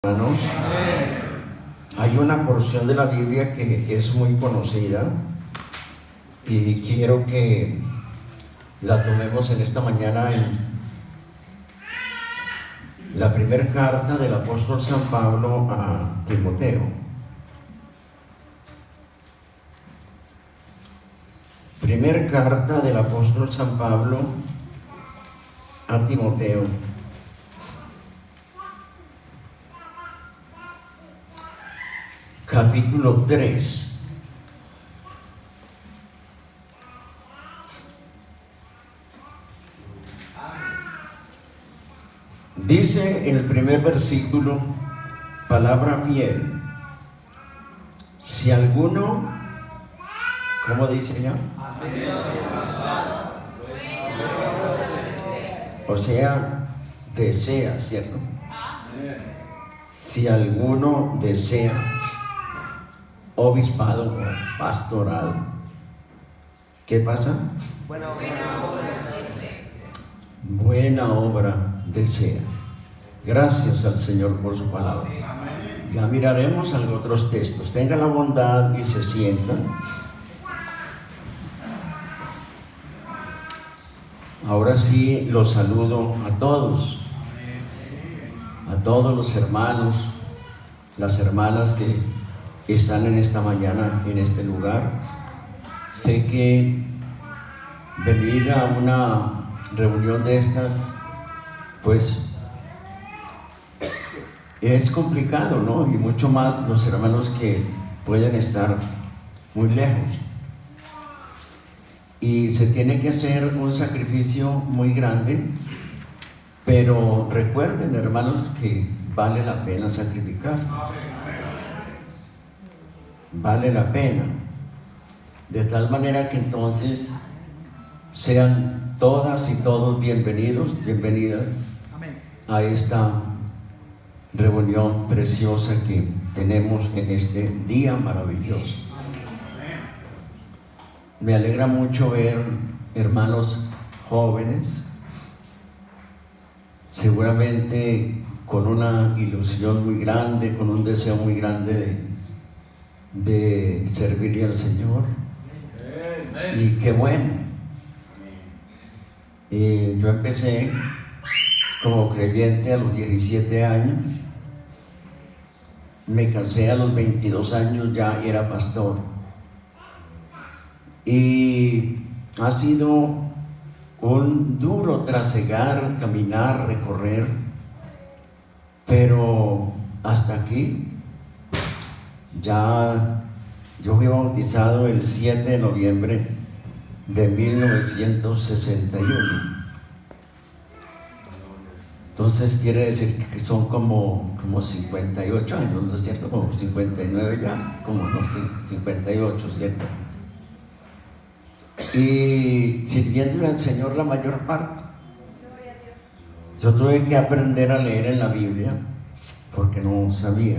Hermanos, hay una porción de la Biblia que es muy conocida y quiero que la tomemos en esta mañana en la primera carta del apóstol San Pablo a Timoteo. Primera carta del apóstol San Pablo a Timoteo. Capítulo 3. Dice el primer versículo, palabra fiel. Si alguno, ¿cómo dice ya? O sea, desea, ¿cierto? Si alguno desea obispado o pastorado, ¿qué pasa? Buena obra desea. Gracias al Señor por su palabra. Ya miraremos a otros textos. Tenga la bondad y se sientan. Ahora sí los saludo a todos los hermanos, las hermanas que están en esta mañana en este lugar. Sé que venir a una reunión de estas pues es complicado, ¿no? Y mucho más los hermanos que pueden estar muy lejos, y se tiene que hacer un sacrificio muy grande, pero recuerden, hermanos, que vale la pena sacrificar. Vale la pena, de tal manera que entonces sean todas y todos bienvenidos, bienvenidas a esta reunión preciosa que tenemos en este día maravilloso. Me alegra mucho ver hermanos jóvenes, seguramente con una ilusión muy grande, con un deseo muy grande de servirle al Señor. Y qué bueno. Yo empecé como creyente a los 17 años, me casé a los 22 años, ya era pastor, y ha sido un duro trasegar, caminar, recorrer, pero hasta aquí. Ya yo fui bautizado el 7 de noviembre de 1961. Entonces quiere decir que son como 58 años, ¿no es cierto? Como 59 ya, como no sé, 58, ¿cierto? Y sirviéndole al Señor la mayor parte. Yo tuve que aprender a leer en la Biblia porque no sabía.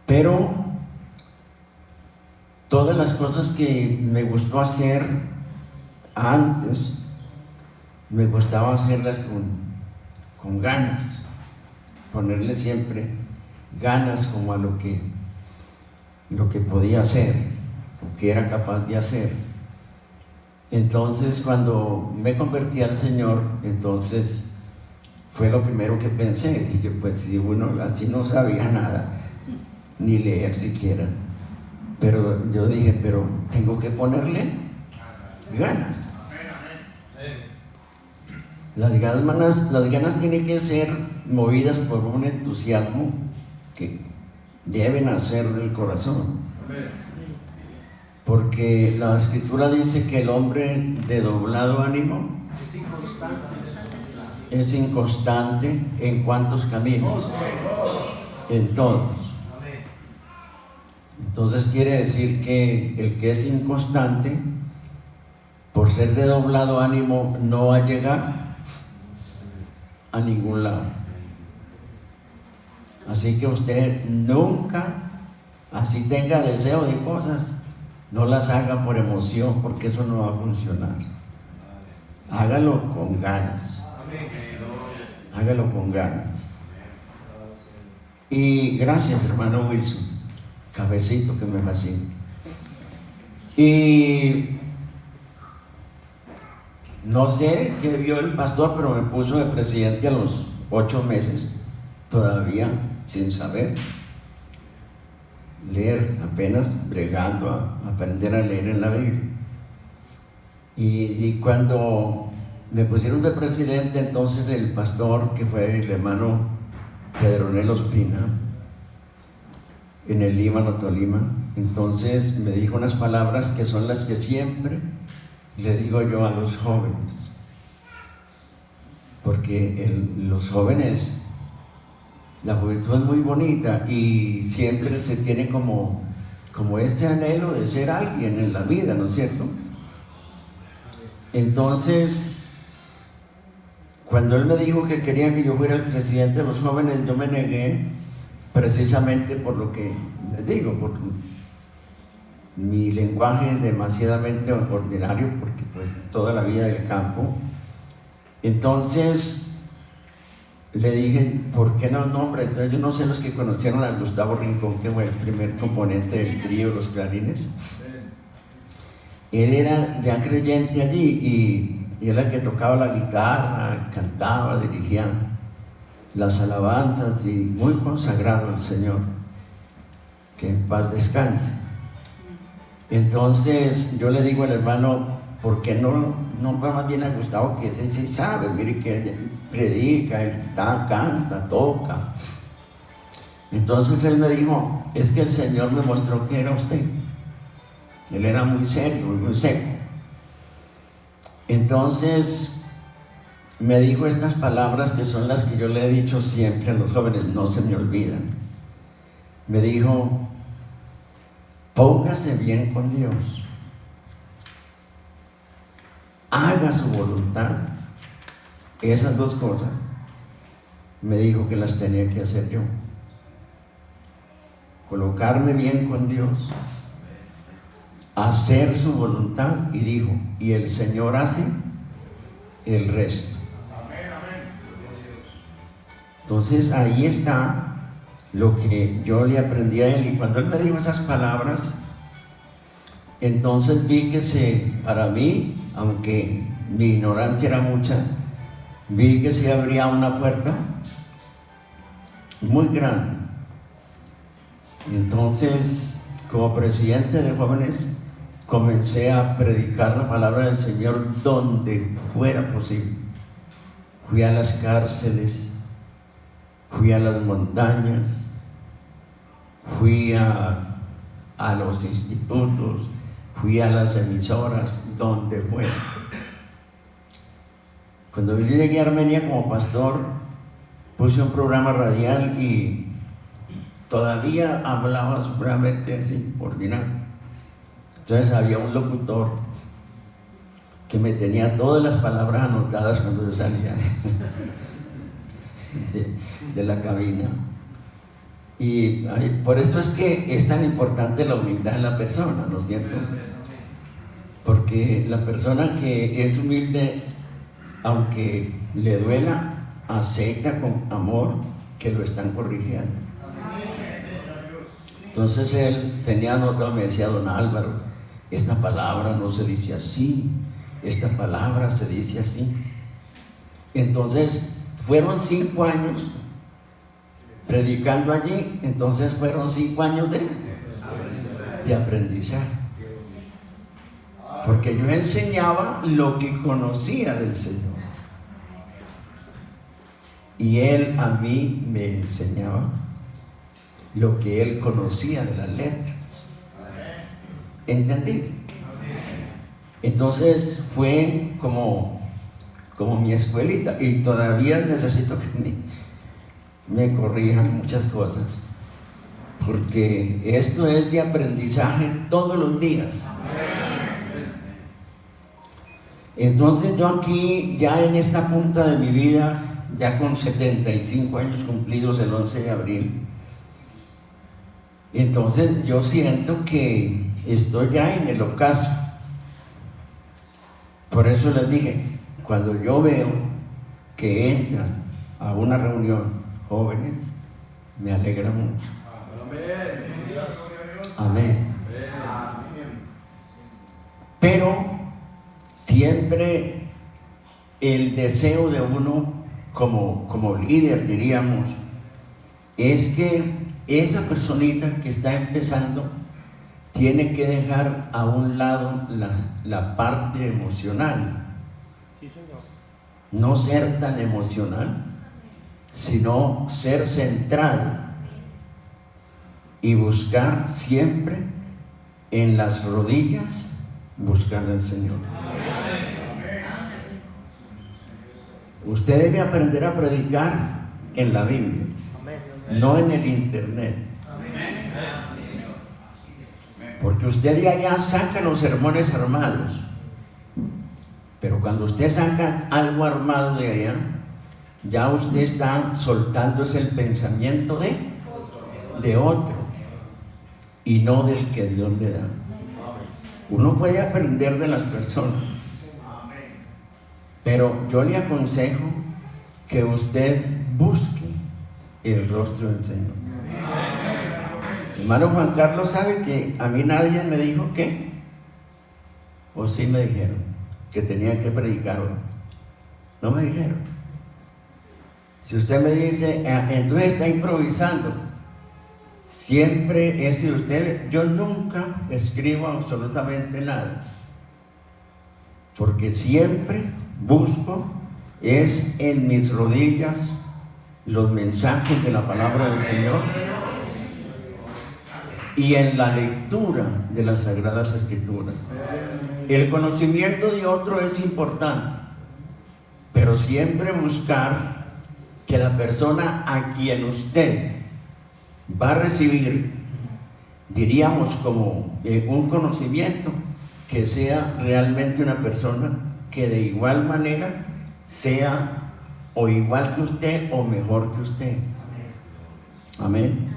Pero todas las cosas que me gustó hacer antes, me gustaba hacerlas con ganas, ponerle siempre ganas como a lo que podía hacer, lo que era capaz de hacer. Entonces cuando me convertí al Señor, entonces fue lo primero que pensé. Dije, pues si uno así no sabía nada, ni leer siquiera, pero yo dije, pero tengo que ponerle ganas. Las ganas tienen que ser movidas por un entusiasmo que deben hacer del corazón, porque la Escritura dice que el hombre de doblado ánimo es inconstante. ¿En cuántos caminos? En todos. Entonces quiere decir que el que es inconstante, por ser de doblado ánimo, no va a llegar a ningún lado. Así que usted nunca, así tenga deseo de cosas, no las haga por emoción, porque eso no va a funcionar. Hágalo con ganas. Hágalo con ganas. Y gracias, hermano Wilson, cafecito que me fascina. Y no sé qué vio el pastor, pero me puso de presidente a los 8 meses, todavía sin saber leer, apenas bregando a aprender a leer en la Biblia. Y cuando me pusieron de presidente, entonces el pastor, que fue el hermano Pedronel Ospina, en el Líbano, Tolima, entonces me dijo unas palabras que son las que siempre le digo yo a los jóvenes, porque los jóvenes, la juventud es muy bonita y siempre se tiene como este anhelo de ser alguien en la vida, ¿no es cierto? Entonces, cuando él me dijo que quería que yo fuera el presidente de los jóvenes, yo me negué precisamente por lo que les digo, por mi lenguaje demasiadamente ordinario, porque pues toda la vida del campo. Entonces le dije, ¿por qué no el nombre? Entonces yo no sé, los que conocieron a Gustavo Rincón, que fue el primer componente del trío Los Clarines, él era ya creyente allí y él era el que tocaba la guitarra, cantaba, dirigía las alabanzas y muy consagrado al Señor, que en paz descanse. Entonces yo le digo al hermano, ¿por qué no más bien a Gustavo, que ese sí sabe? Mire que predica, él canta, toca. Entonces él me dijo, es que el Señor me mostró que era usted. Él era muy serio, muy seco. Entonces me dijo estas palabras que son las que yo le he dicho siempre a los jóvenes, no se me olvidan. Me dijo, póngase bien con Dios, haga su voluntad. Esas dos cosas me dijo que las tenía que hacer yo, colocarme bien con Dios, hacer su voluntad, y dijo, y el Señor hace el resto. Entonces ahí está lo que yo le aprendí a él, y cuando él me dijo esas palabras, entonces vi que para mí, aunque mi ignorancia era mucha, vi que se abría una puerta muy grande. Entonces, como presidente de jóvenes, comencé a predicar la palabra del Señor donde fuera posible. Fui a las cárceles, fui a las montañas, fui a los institutos, fui a las emisoras, donde fuera. Cuando yo llegué a Armenia como pastor, puse un programa radial y todavía hablaba supremamente así, ordinario. Entonces había un locutor que me tenía todas las palabras anotadas cuando yo salía de la cabina. Y por eso es que es tan importante la humildad en la persona, ¿no es cierto? Porque la persona que es humilde, aunque le duela, acepta con amor que lo están corrigiendo. Entonces él tenía anotado, me decía, don Álvaro, esta palabra no se dice así, esta palabra se dice así. Entonces fueron 5 años predicando allí, entonces fueron 5 años de aprendizaje, porque yo enseñaba lo que conocía del Señor y él a mí me enseñaba lo que él conocía de las letras. ¿Entendí? Entonces fue como mi escuelita, y todavía necesito que me corrijan muchas cosas, porque esto es de aprendizaje todos los días. Entonces yo aquí, ya en esta punta de mi vida, ya con 75 años cumplidos el 11 de abril, entonces yo siento que estoy ya en el ocaso. Por eso les dije, cuando yo veo que entran a una reunión jóvenes, Me alegra mucho. Amén. Pero siempre el deseo de uno como líder, diríamos, es que esa personita que está empezando tiene que dejar a un lado la parte emocional. Sí, señor. No ser tan emocional, sino ser centrado y buscar siempre en las rodillas, buscar al Señor. Usted debe aprender a predicar en la Biblia, no en el internet. Porque usted de allá saca los sermones armados, pero cuando usted saca algo armado de allá, ya usted está soltando el pensamiento de otro y no del que Dios le da. Uno puede aprender de las personas, pero yo le aconsejo que usted busque el rostro del Señor. Hermano Juan Carlos sabe que a mí nadie me dijo que, o sí me dijeron que tenía que predicar hoy. No me dijeron. Si usted me dice, entonces está improvisando, siempre es de usted. Yo nunca escribo absolutamente nada, porque siempre busco es en mis rodillas los mensajes de la palabra del Señor y en la lectura de las Sagradas Escrituras. El conocimiento de otro es importante, pero siempre buscar que la persona a quien usted va a recibir, diríamos como un conocimiento, que sea realmente una persona que de igual manera sea o igual que usted o mejor que usted. Amén.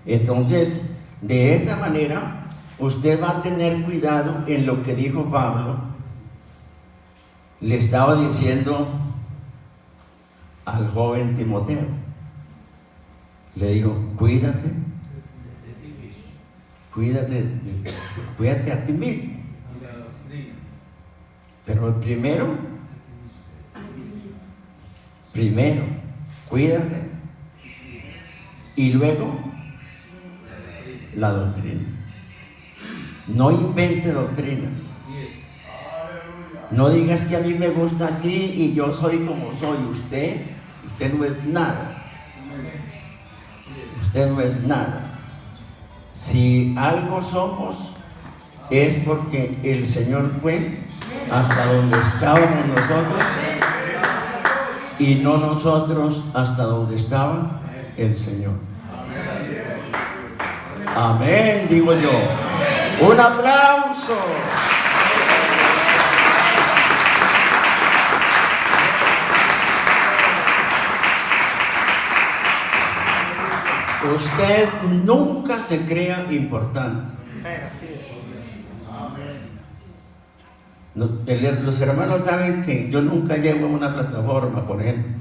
Entonces, de esta manera, usted va a tener cuidado en lo que dijo Pablo. Le estaba diciendo al joven Timoteo, le dijo, cuídate a ti mismo. Pero primero, cuídate y luego la doctrina. No invente doctrinas. No digas que a mí me gusta así y yo soy como soy. Usted no es nada. Usted no es nada. Si algo somos, es porque el Señor fue hasta donde estábamos nosotros y no nosotros hasta donde estaba el Señor. Amén, digo yo. Un aplauso. Usted nunca se crea importante. Los hermanos saben que yo nunca llego a una plataforma, por ejemplo,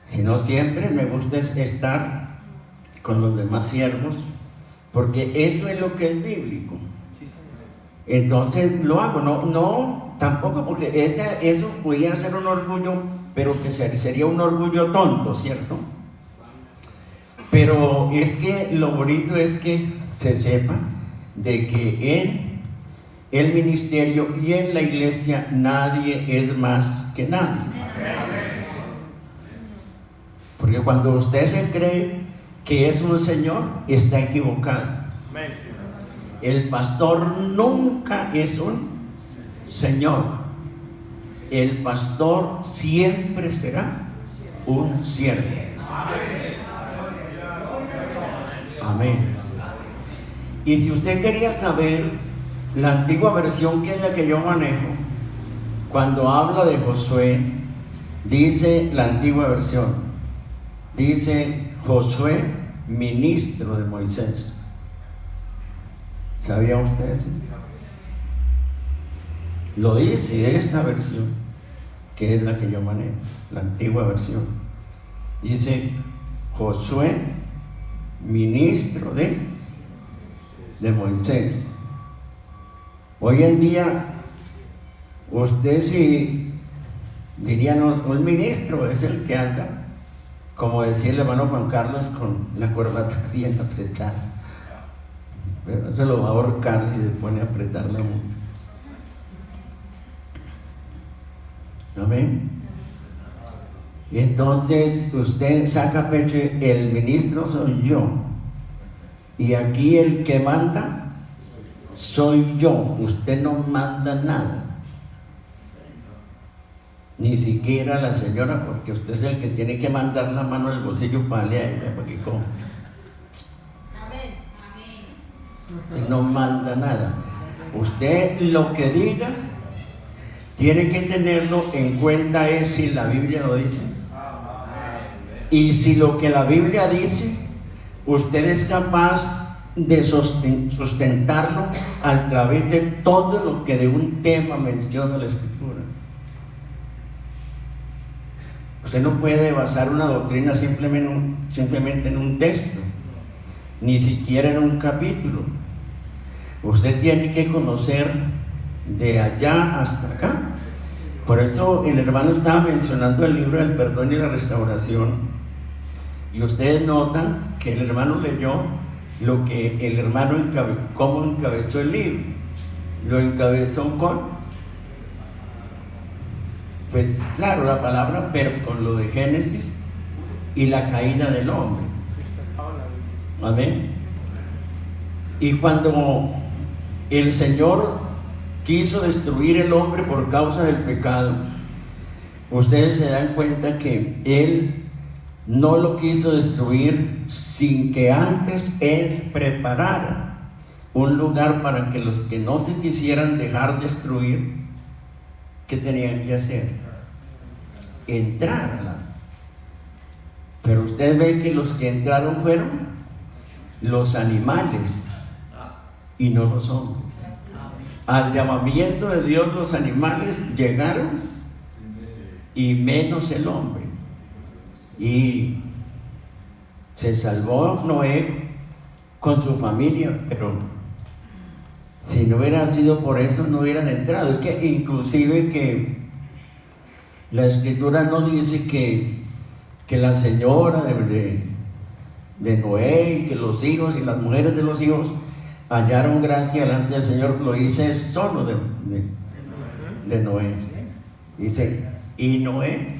sino siempre me gusta estar con los demás siervos, porque eso es lo que es bíblico. Entonces lo hago, no tampoco porque eso pudiera ser un orgullo, pero que sería un orgullo tonto, ¿cierto? Pero es que lo bonito es que se sepa de que en el ministerio y en la iglesia nadie es más que nadie. Porque cuando usted se cree que es un señor, está equivocado. El pastor nunca es un señor. El pastor siempre será un siervo. Amén. Y si usted quería saber la antigua versión, que es la que yo manejo, cuando habla de Josué, dice la antigua versión, dice Josué, ministro de Moisés. ¿Sabía usted eso? Lo dice esta versión, que es la que yo manejo, la antigua versión. Dice Josué, ministro de Moisés. Hoy en día, usted si diríamos, un ministro es el que anda, como decía el hermano Juan Carlos, con la corbata bien apretada. Pero eso lo va a ahorcar si se pone a apretarla mucho. Amén. Y entonces usted saca pecho, el ministro soy yo. Y aquí el que manda soy yo. Usted no manda nada. Ni siquiera la señora, porque usted es el que tiene que mandar la mano del bolsillo para darle a ella para que compre. Usted no manda nada. Usted lo que diga tiene que tenerlo en cuenta es si la Biblia lo dice. Y si lo que la Biblia dice, usted es capaz de sustentarlo a través de todo lo que de un tema menciona la Escritura. Usted no puede basar una doctrina simplemente en un texto, ni siquiera en un capítulo. Usted tiene que conocer de allá hasta acá. Por eso el hermano estaba mencionando el libro del perdón y la restauración, y ustedes notan que el hermano leyó lo que el hermano cómo encabezó el libro. Lo encabezó pues claro, la palabra, pero con lo de Génesis y la caída del hombre. Amén. Y cuando el Señor quiso destruir el hombre por causa del pecado, ustedes se dan cuenta que Él no lo quiso destruir sin que antes Él preparara un lugar para que los que no se quisieran dejar destruir, ¿qué tenían que hacer? Entrar. Pero usted ve que los que entraron fueron los animales y no los hombres. Al llamamiento de Dios los animales llegaron y menos el hombre. Y se salvó Noé con su familia, pero si no hubiera sido por eso no hubieran entrado. Es que inclusive que la Escritura no dice que la señora de Noé y que los hijos y las mujeres de los hijos hallaron gracia delante del Señor. Lo dice solo de Noé. Dice, y Noé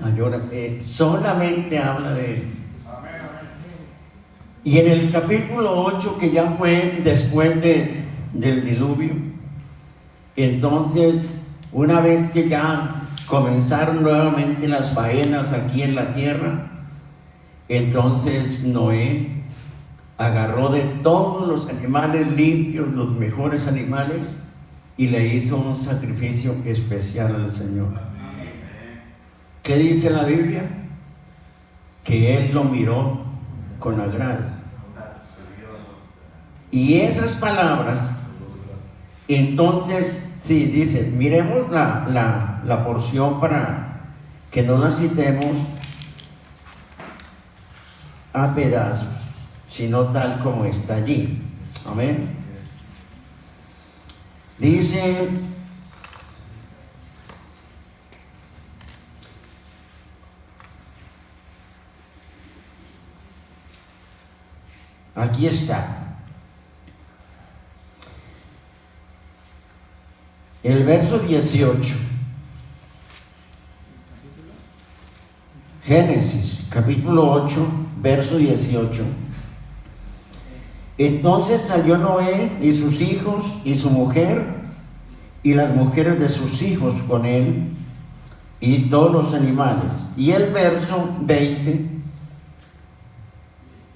halló gracia. Solamente habla de él. Y en el capítulo 8, que ya fue después del diluvio, entonces, una vez que ya comenzaron nuevamente las faenas aquí en la tierra, entonces Noé agarró de todos los animales limpios, los mejores animales, y le hizo un sacrificio especial al Señor. ¿Qué dice la Biblia? Que Él lo miró con agrado. Y esas palabras, entonces, sí, dice, miremos la porción para que no la citemos a pedazos, sino tal como está allí. Amén. Dice, aquí está. El verso 18. Génesis, capítulo 8, verso 18. Entonces salió Noé y sus hijos y su mujer y las mujeres de sus hijos con él y todos los animales. Y el verso 20.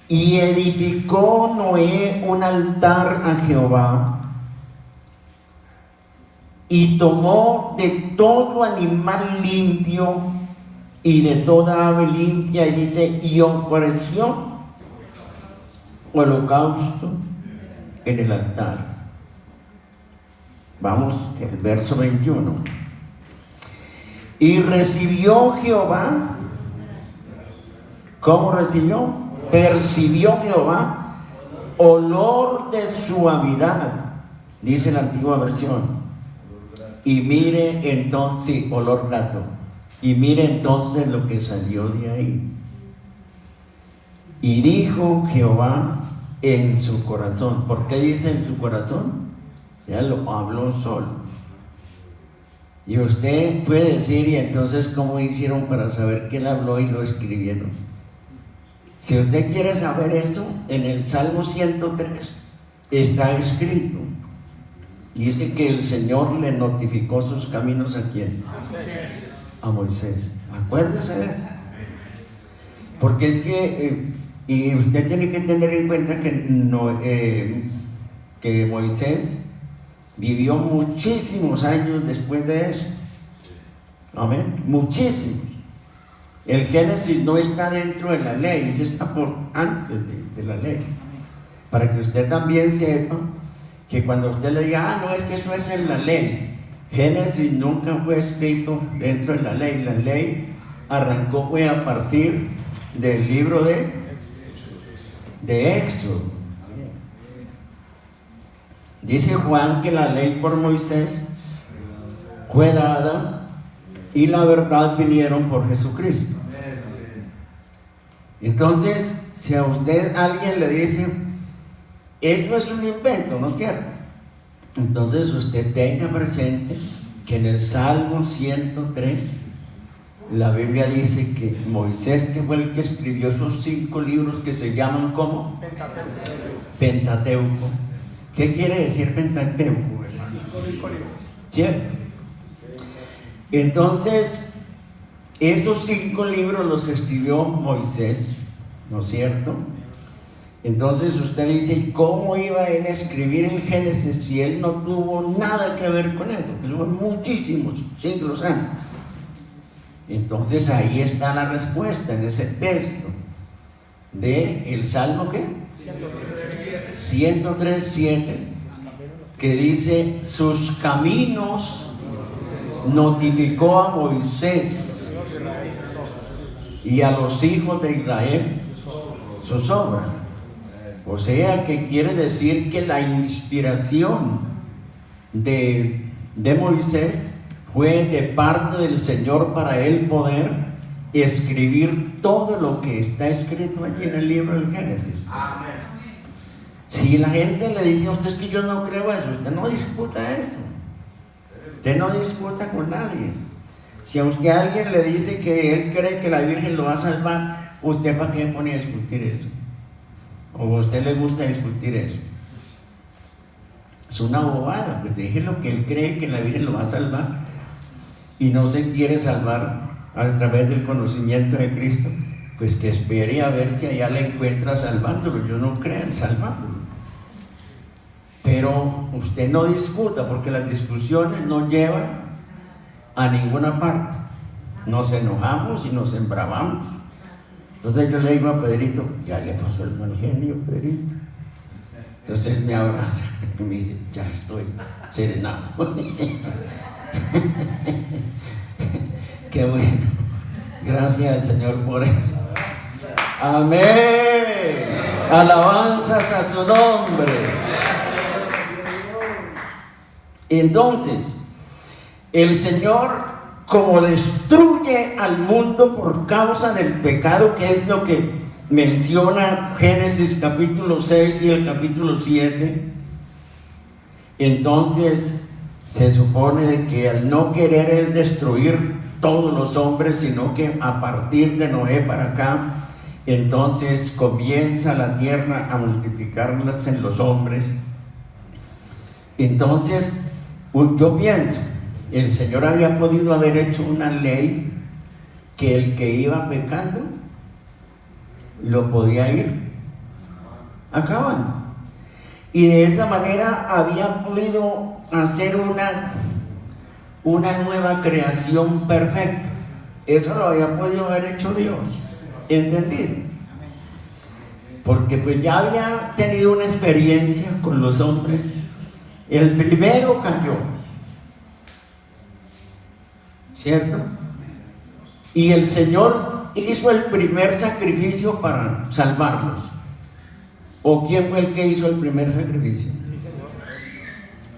Y edificó Noé un altar a Jehová y tomó de todo animal limpio y de toda ave limpia, y dice, y ofreció holocausto en el altar. Vamos, el verso 21. Y recibió Jehová ¿Cómo recibió? Percibió Jehová olor de suavidad, dice la antigua versión. Y mire entonces, sí, olor grato. Y mire entonces lo que salió de ahí. Y dijo Jehová en su corazón. ¿Por qué dice en su corazón? Ya lo habló solo. Y usted puede decir, y entonces ¿cómo hicieron para saber que él habló y lo escribieron? Si usted quiere saber eso, en el Salmo 103 está escrito. Dice que el Señor le notificó sus caminos ¿a quién? A Moisés. Acuérdese de eso. Porque es que, y usted tiene que tener en cuenta que Moisés vivió muchísimos años después de eso. Amén. Muchísimos. El Génesis no está dentro de la ley, ese está por antes de la ley. Para que usted también sepa que cuando usted le diga, no, es que eso es en la ley. Génesis nunca fue escrito dentro de la ley. La ley arrancó fue a partir del libro de Éxodo. Dice Juan que la ley por Moisés fue dada y la verdad vinieron por Jesucristo. Entonces, si a usted alguien le dice, esto es un invento, ¿no es cierto? Entonces usted tenga presente que en el Salmo 103 la Biblia dice que Moisés, que fue el que escribió esos 5 libros que se llaman ¿cómo? Pentateuco. ¿Qué quiere decir Pentateuco, hermano? ¿Cierto? Entonces, esos 5 libros los escribió Moisés, ¿no es cierto? Entonces usted dice, ¿cómo iba él a escribir el Génesis si él no tuvo nada que ver con eso? Que son muchísimos siglos antes. Entonces ahí está la respuesta en ese texto de el Salmo ¿qué? 103:7, que dice, sus caminos notificó a Moisés y a los hijos de Israel sus obras. O sea que quiere decir que la inspiración de Moisés fue de parte del Señor para él poder escribir todo lo que está escrito allí en el libro del Génesis. Amén. Si la gente le dice a usted es que yo no creo eso, usted no discuta eso. Usted no discuta con nadie. Si a usted alguien le dice que él cree que la Virgen lo va a salvar, ¿usted para qué pone a discutir eso? ¿O a usted le gusta discutir eso? Es una bobada, pues déjelo que él cree que la Virgen lo va a salvar y no se quiere salvar a través del conocimiento de Cristo, pues que espere a ver si allá le encuentra salvándolo. Yo no creo en salvándolo. Pero usted no discuta, porque las discusiones no llevan a ninguna parte. Nos enojamos y nos embravamos. Entonces yo le digo a Pedrito, ya le pasó el mal genio, Pedrito. Entonces él me abraza y me dice, ya estoy serenado. Qué bueno. Gracias al Señor por eso. Amén. Alabanzas a su nombre. Entonces, el Señor, como destruye al mundo por causa del pecado, que es lo que menciona Génesis capítulo 6 y el capítulo 7, entonces se supone de que al no querer él destruir todos los hombres, sino que a partir de Noé para acá, entonces comienza la tierra a multiplicarlas en los hombres. Entonces yo pienso, el Señor había podido haber hecho una ley que el que iba pecando lo podía ir acabando, y de esa manera había podido hacer una nueva creación perfecta. Eso lo había podido haber hecho Dios, ¿entendido? Porque pues ya había tenido una experiencia con los hombres. El primero cayó, ¿cierto? Y el Señor hizo el primer sacrificio para salvarlos? ¿O quién fue el que hizo el primer sacrificio?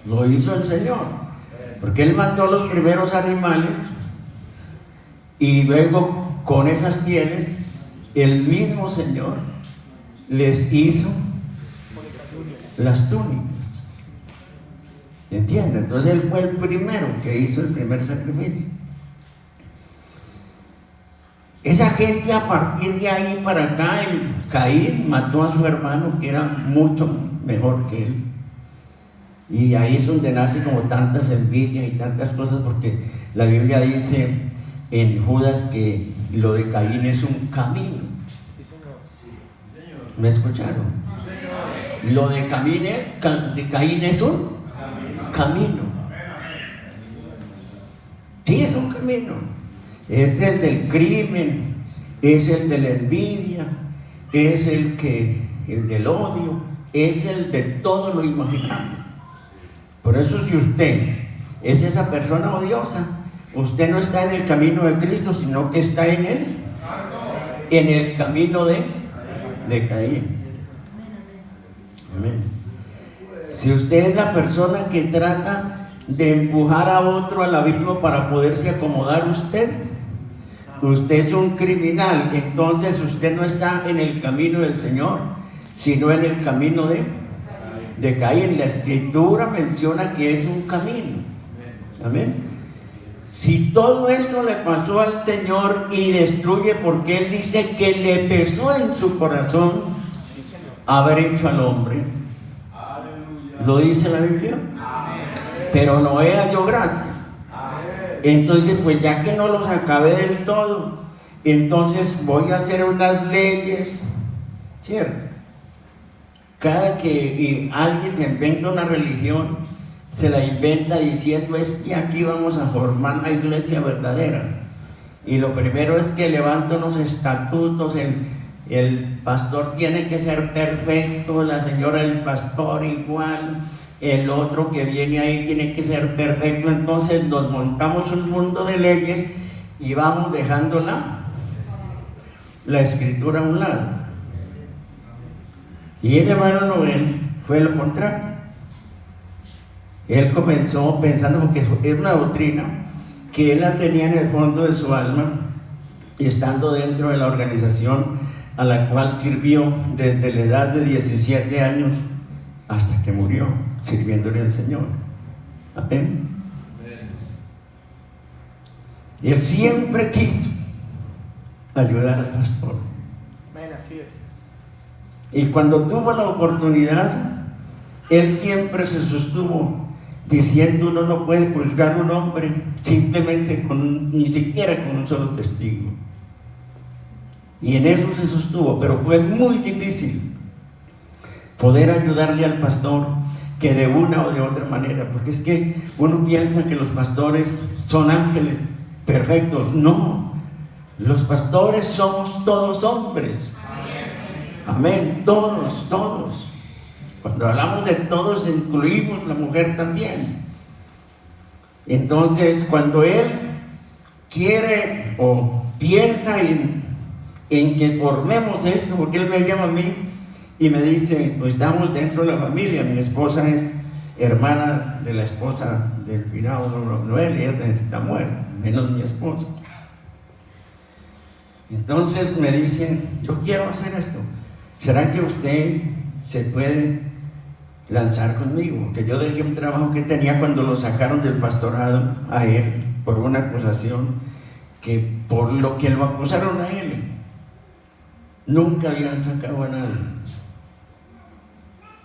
Lo hizo el Señor, porque Él mandó los primeros animales y luego con esas pieles el mismo Señor les hizo las túnicas. ¿Entienden? Entonces Él fue el primero que hizo el primer sacrificio. Esa gente, a partir de ahí para acá, Caín mató a su hermano, que era mucho mejor que él. Y ahí es donde nace como tantas envidias y tantas cosas, porque la Biblia dice en Judas que lo de Caín es un camino. ¿Me escucharon? Lo de Caín es un camino. Sí, es un camino. Es el del crimen, es el de la envidia, es el del odio, es el de todo lo imaginable. Por eso, si usted es esa persona odiosa, usted no está en el camino de Cristo, sino que está en el camino de Caín. Amén. Si usted es la persona que trata de empujar a otro al abismo para poderse acomodar usted es un criminal. Entonces usted no está en el camino del Señor, sino en el camino de Caín. La Escritura menciona que es un camino. Amén. Si todo esto le pasó al Señor y destruye, porque Él dice que le pesó en su corazón haber hecho al hombre, lo dice la Biblia. Pero Noé halló gracia. Entonces, pues ya que no los acabé del todo, entonces voy a hacer unas leyes, ¿cierto? Cada que alguien se inventa una religión, se la inventa diciendo: es que aquí vamos a formar la iglesia verdadera. Y lo primero es que levanta unos estatutos, el pastor tiene que ser perfecto, la señora del pastor igual, el otro que viene ahí tiene que ser perfecto. Entonces nos montamos un mundo de leyes y vamos dejando la Escritura a un lado. Y el hermano Noel fue lo contrario. Él comenzó pensando, porque es una doctrina que él la tenía en el fondo de su alma, estando dentro de la organización a la cual sirvió desde la edad de 17 años hasta que murió, sirviéndole al Señor. Amén. Y él siempre quiso ayudar al pastor. Amén, así es. Y cuando tuvo la oportunidad, él siempre se sostuvo diciendo: uno no puede juzgar a un hombre simplemente ni siquiera con un solo testigo. Y en eso se sostuvo, pero fue muy difícil poder ayudarle al pastor, que de una o de otra manera, porque es que uno piensa que los pastores son ángeles perfectos. No, los pastores somos todos hombres. Amén, todos. Cuando hablamos de todos, incluimos la mujer también. Entonces, cuando él quiere o piensa en que formemos esto, porque él me llama a mí y me dice: pues estamos dentro de la familia, mi esposa es hermana de la esposa del finado Noel, ella está muerta, menos mi esposa. Entonces me dicen: yo quiero hacer esto, ¿será que usted se puede lanzar conmigo? Porque yo dejé un trabajo que tenía cuando lo sacaron del pastorado a él por una acusación, que por lo que lo acusaron a él nunca habían sacado a nadie.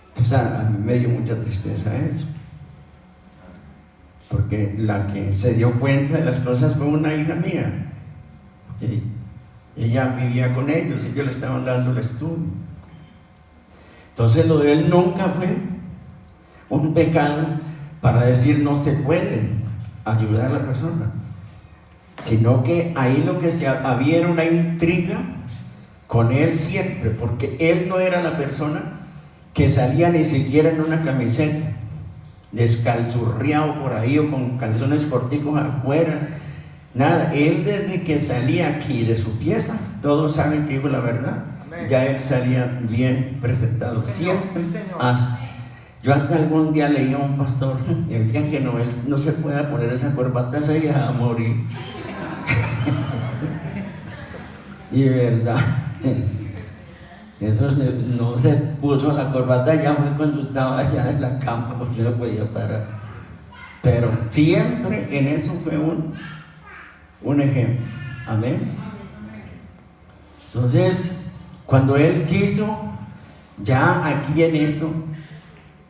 Entonces a mí me dio mucha tristeza eso, porque la que se dio cuenta de las cosas fue una hija mía. Ella vivía con ellos le estaban dando el estudio. Entonces lo de él nunca fue un pecado para decir no se puede ayudar a la persona, sino que ahí lo que había era una intriga con él siempre, porque él no era la persona que salía ni siquiera en una camiseta, descalzurriado por ahí o con calzones corticos afuera. Nada, él desde que salía aquí de su pieza, todos saben que digo la verdad. Amén. Ya él salía bien presentado, sí, siempre. Sí, yo hasta algún día leí a un pastor, el día que él no se pueda poner esa corbata, se iba a morir. Y verdad, eso no se puso la corbata, ya fue cuando estaba allá en la cama, porque no podía parar. Pero siempre en eso fue un ejemplo. Amén. Entonces, cuando él quiso, ya aquí en esto,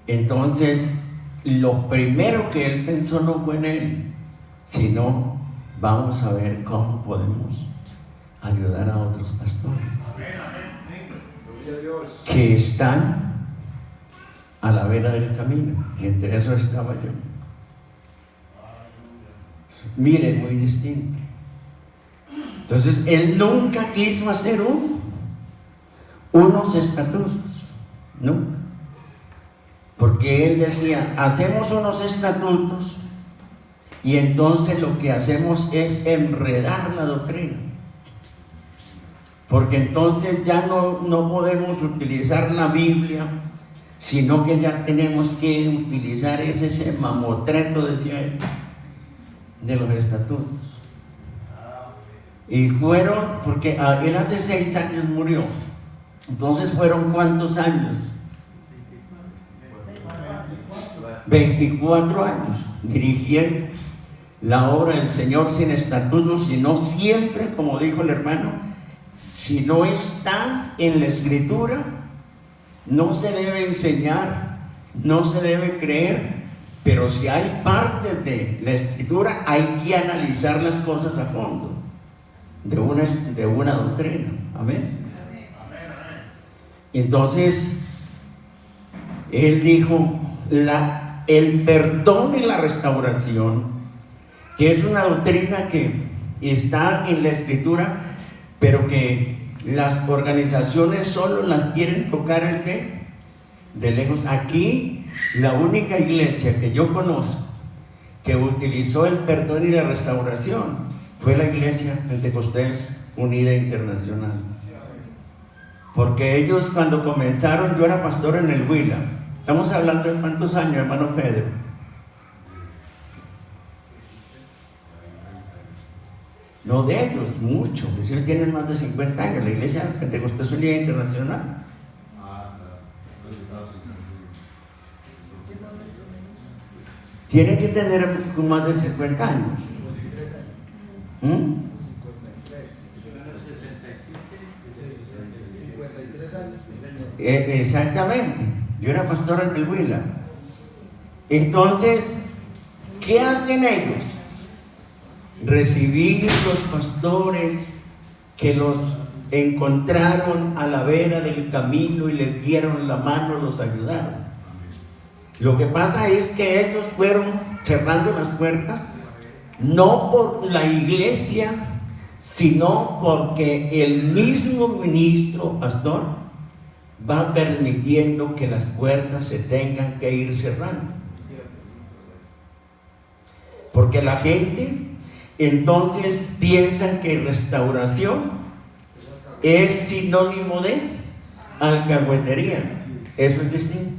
entonces lo primero que él pensó no fue en él, sino vamos a ver cómo podemos ayudar a otros pastores que están a la vera del camino, y entre eso estaba yo. Miren, muy distinto. Entonces él nunca quiso hacer unos estatutos, nunca, porque él decía, hacemos unos estatutos y entonces lo que hacemos es enredar la doctrina, porque entonces ya no podemos utilizar la Biblia, sino que ya tenemos que utilizar ese mamotreto, decía él, de los estatutos. Y fueron, porque él hace 6 años murió, entonces fueron ¿cuántos años? 24 años dirigiendo la obra del Señor sin estatutos, sino siempre, como dijo el hermano, si no está en la Escritura, no se debe enseñar, no se debe creer, pero si hay partes de la Escritura, hay que analizar las cosas a fondo de una doctrina. Amén. Entonces él dijo el perdón y la restauración, que es una doctrina que está en la Escritura, pero que las organizaciones solo las quieren tocar de lejos. Aquí la única iglesia que yo conozco que utilizó el perdón y la restauración fue la Iglesia Pentecostés Unida Internacional, porque ellos cuando comenzaron, yo era pastor en el Huila. Estamos hablando de ¿cuántos años, hermano Pedro? No de ellos, mucho, pues ellos tienen más de 50 años, la Iglesia Pentecostés Unida Internacional. Tienen que tener más de 50 años. Exactamente, yo era pastor en el Huila. Entonces, ¿qué hacen ellos? Recibir los pastores que los encontraron a la vera del camino y les dieron la mano, los ayudaron. Lo que pasa es que ellos fueron cerrando las puertas, no por la iglesia, sino porque el mismo ministro pastor va permitiendo que las puertas se tengan que ir cerrando, porque la gente entonces piensa que restauración es sinónimo de alcahuetería. Eso es distinto.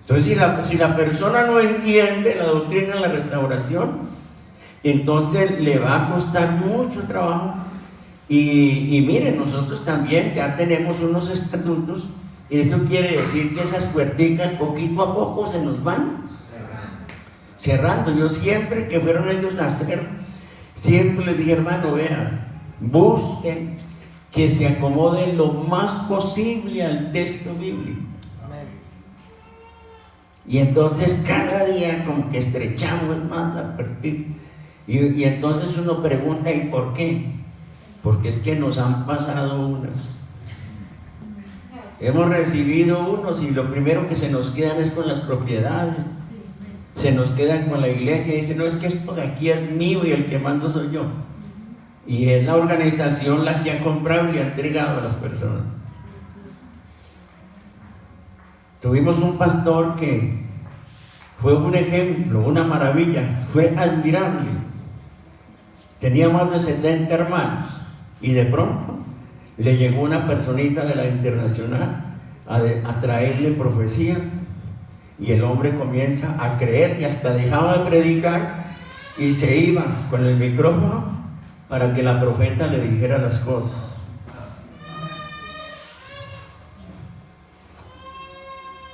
Entonces, si la persona no entiende la doctrina de la restauración, entonces le va a costar mucho trabajo. Y miren, nosotros también ya tenemos unos estatutos. Eso quiere decir que esas puerticas poquito a poco se nos van cerrando. Yo siempre que fueron ellos a hacer, siempre les dije, hermano, vean, busquen que se acomoden lo más posible al texto bíblico. Y entonces cada día como que estrechamos más la puertica. Y entonces uno pregunta, ¿y por qué? Porque es que nos han pasado unas. Hemos recibido unos y lo primero que se nos quedan es con las propiedades. Se nos quedan con la iglesia y dicen, no, es que esto de aquí es mío y el que mando soy yo. Y es la organización la que ha comprado y ha entregado a las personas. Tuvimos un pastor que fue un ejemplo, una maravilla, fue admirable. tenía más de 70 hermanos, y de pronto le llegó una personita de la internacional a traerle profecías, y el hombre comienza a creer y hasta dejaba de predicar y se iba con el micrófono para que la profeta le dijera las cosas.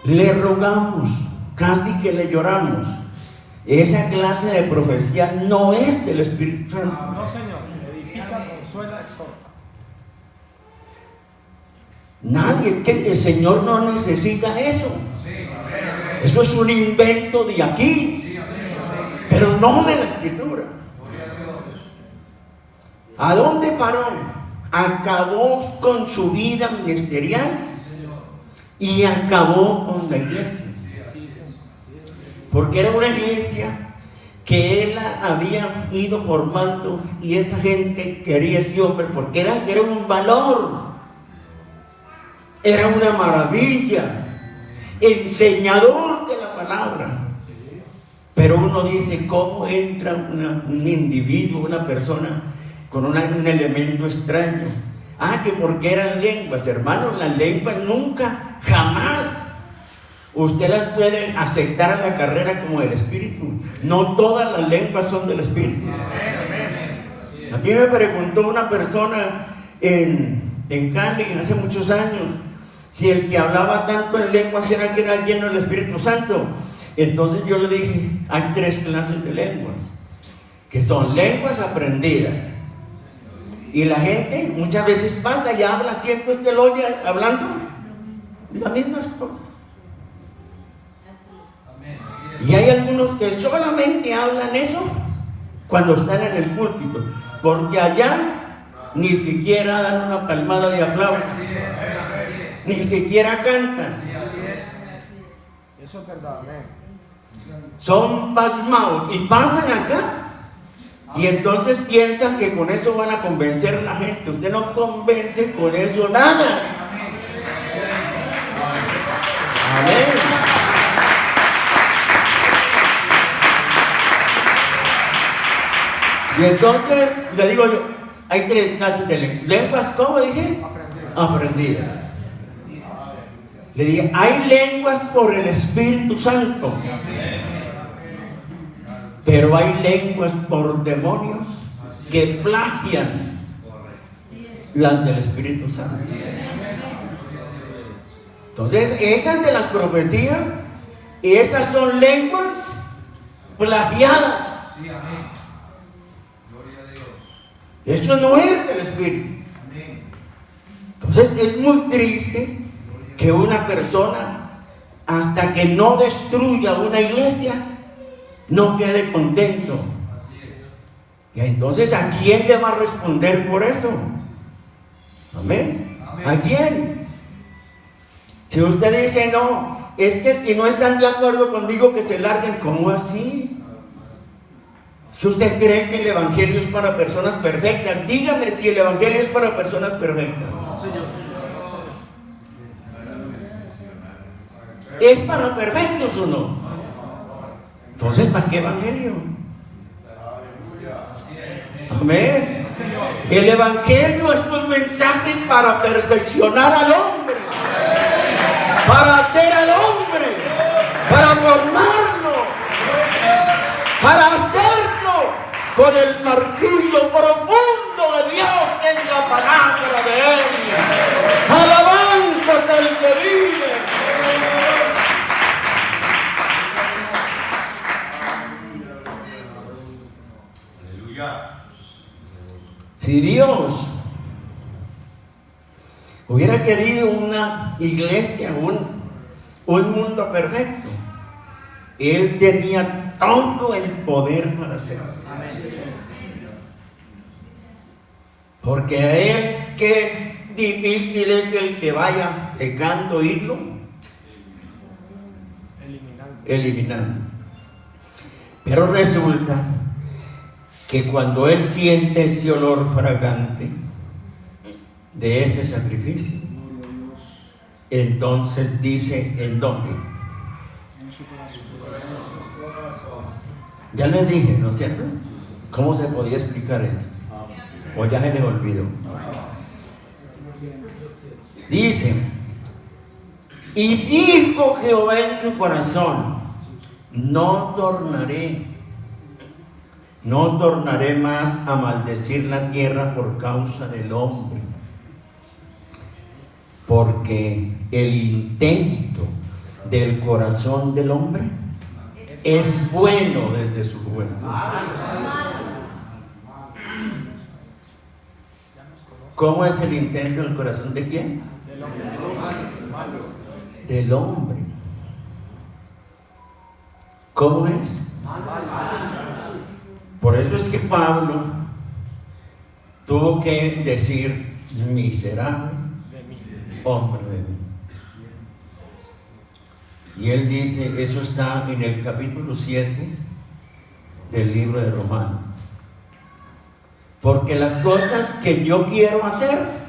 Le rogamos, casi que le lloramos. Esa clase de profecía no es del Espíritu Santo. No, Señor. Edifica, consuela, exhorta. Nadie, que el Señor no necesita eso. Eso es un invento de aquí, pero no de la Escritura. ¿A dónde paró? Acabó con su vida ministerial y acabó con la iglesia. Porque era una iglesia que él había ido formando, y esa gente quería ese hombre porque era un valor, era una maravilla, enseñador de la palabra. Pero uno dice, ¿cómo entra un individuo, una persona con un elemento extraño? Que porque eran lenguas. Hermano, las lenguas nunca, jamás usted las puede aceptar a la carrera como del Espíritu. No todas las lenguas son del Espíritu. Aquí me preguntó una persona en Cali hace muchos años si el que hablaba tanto en lenguas era que era lleno del Espíritu Santo. Entonces yo le dije, hay 3 clases de lenguas, que son lenguas aprendidas. Y la gente muchas veces pasa y habla, siempre usted lo oye hablando las mismas cosas. Y hay algunos que solamente hablan eso cuando están en el púlpito, porque allá ni siquiera dan una palmada de aplauso, ni siquiera cantan. Eso es verdad, amén. Son pasmados y pasan acá, y entonces piensan que con eso van a convencer a la gente. Usted no convence con eso nada. Amén. Y entonces le digo yo, hay 3 clases de lenguas. ¿Lenguas cómo dije? Aprendidas. Le dije, hay lenguas por el Espíritu Santo, pero hay lenguas por demonios que plagian las del Espíritu Santo. Entonces, esas de las profecías, esas son lenguas plagiadas. Eso no es del Espíritu. Entonces es muy triste que una persona, hasta que no destruya una iglesia, no quede contento. Y entonces, ¿a quién le va a responder por eso? Amén. ¿A quién? Si usted dice, no, es que si no están de acuerdo conmigo, que se larguen. ¿Cómo así? Si usted cree que el Evangelio es para personas perfectas, dígame si el Evangelio es para personas perfectas. ¿Es para perfectos o no? Entonces, ¿para qué Evangelio? Amén. El Evangelio es un mensaje para perfeccionar al hombre, para hacer al hombre, para formarlo, para hacerlo con el martillo profundo de Dios en la palabra de Él. Alabanzas al que vive. Si Dios hubiera querido una iglesia, un mundo perfecto, Él tenía todo el poder para hacerlo. Porque a Él, qué difícil es el que vaya pecando, irlo eliminando. Pero resulta que cuando Él siente ese olor fragante de ese sacrificio, entonces dice, ¿en dónde? Ya les dije, ¿no es cierto? ¿Cómo se podía explicar eso? O ya se les olvidó. Dice: y dijo Jehová en su corazón: no tornaré más a maldecir la tierra por causa del hombre, porque el intento del corazón del hombre es bueno desde su juventud. ¿Cómo es el intento del corazón de quién? Del hombre. ¿Cómo es? Por eso es que Pablo tuvo que decir: miserable hombre de mí. Y él dice, eso está en el capítulo 7 del libro de Romanos: porque las cosas que yo quiero hacer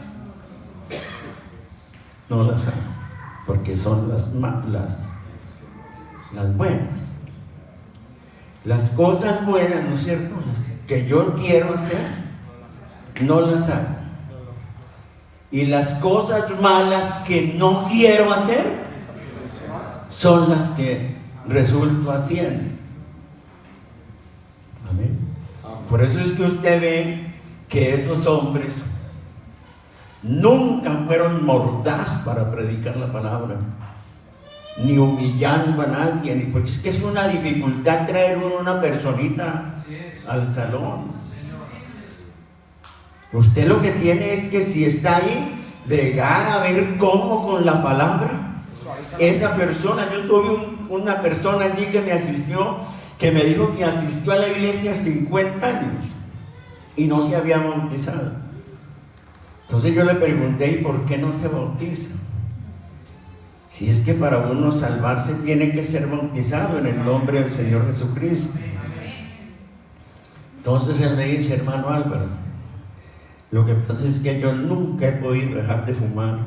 no las hago, porque son las buenas. Las cosas buenas, ¿no es cierto?, las que yo quiero hacer, no las hago. Y las cosas malas que no quiero hacer son las que resulto haciendo. Amén. Por eso es que usted ve que esos hombres nunca fueron mordaz para predicar la palabra, ni humillando a nadie, ni, porque es que es una dificultad traer una personita al salón. Usted lo que tiene es que, si está ahí, bregar a ver cómo con la palabra esa persona. Yo tuve una persona allí que me asistió, que me dijo que asistió a la iglesia 50 años y no se había bautizado. Entonces yo le pregunté: ¿y por qué no se bautiza? Si es que para uno salvarse tiene que ser bautizado en el nombre del Señor Jesucristo. Entonces él me dice: hermano Álvaro, lo que pasa es que yo nunca he podido dejar de fumar,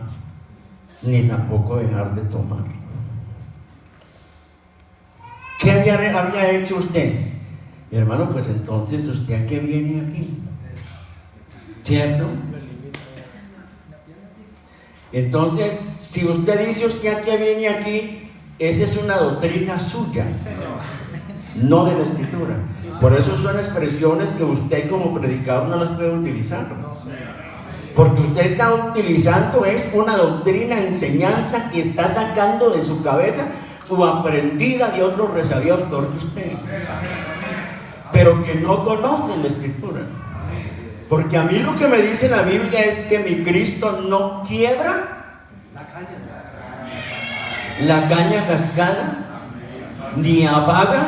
ni tampoco dejar de tomar. ¿Qué había hecho usted? Y hermano, pues entonces, ¿usted a qué viene aquí? ¿Cierto? Entonces, si usted dice usted a qué viene aquí, esa es una doctrina suya, no de la Escritura. Por eso son expresiones que usted como predicador no las puede utilizar, porque usted está utilizando es una doctrina, enseñanza que está sacando de su cabeza o aprendida de otros resabiados peor que usted, pero que no conocen la Escritura. Porque a mí lo que me dice la Biblia es que mi Cristo no quiebra la caña cascada, ni apaga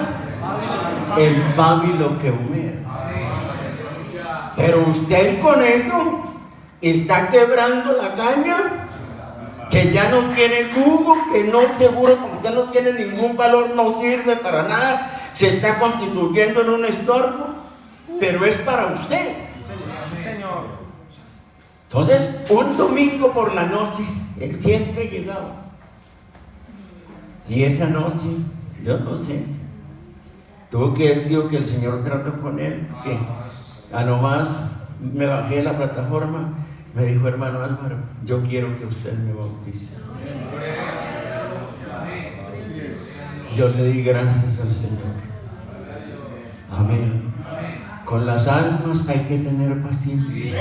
el pábilo que humea. Pero usted con eso está quebrando la caña, que ya no tiene jugo, que no, seguro, porque ya no tiene ningún valor, no sirve para nada, se está constituyendo en un estorbo, pero es para usted. Entonces, un domingo por la noche, él siempre llegaba. Y esa noche, yo no sé, tuvo que haber sido que el Señor trató con él, que a nomás me bajé de la plataforma, me dijo: hermano Álvaro, yo quiero que usted me bautice. Yo le di gracias al Señor. Amén. Con las almas hay que tener paciencia.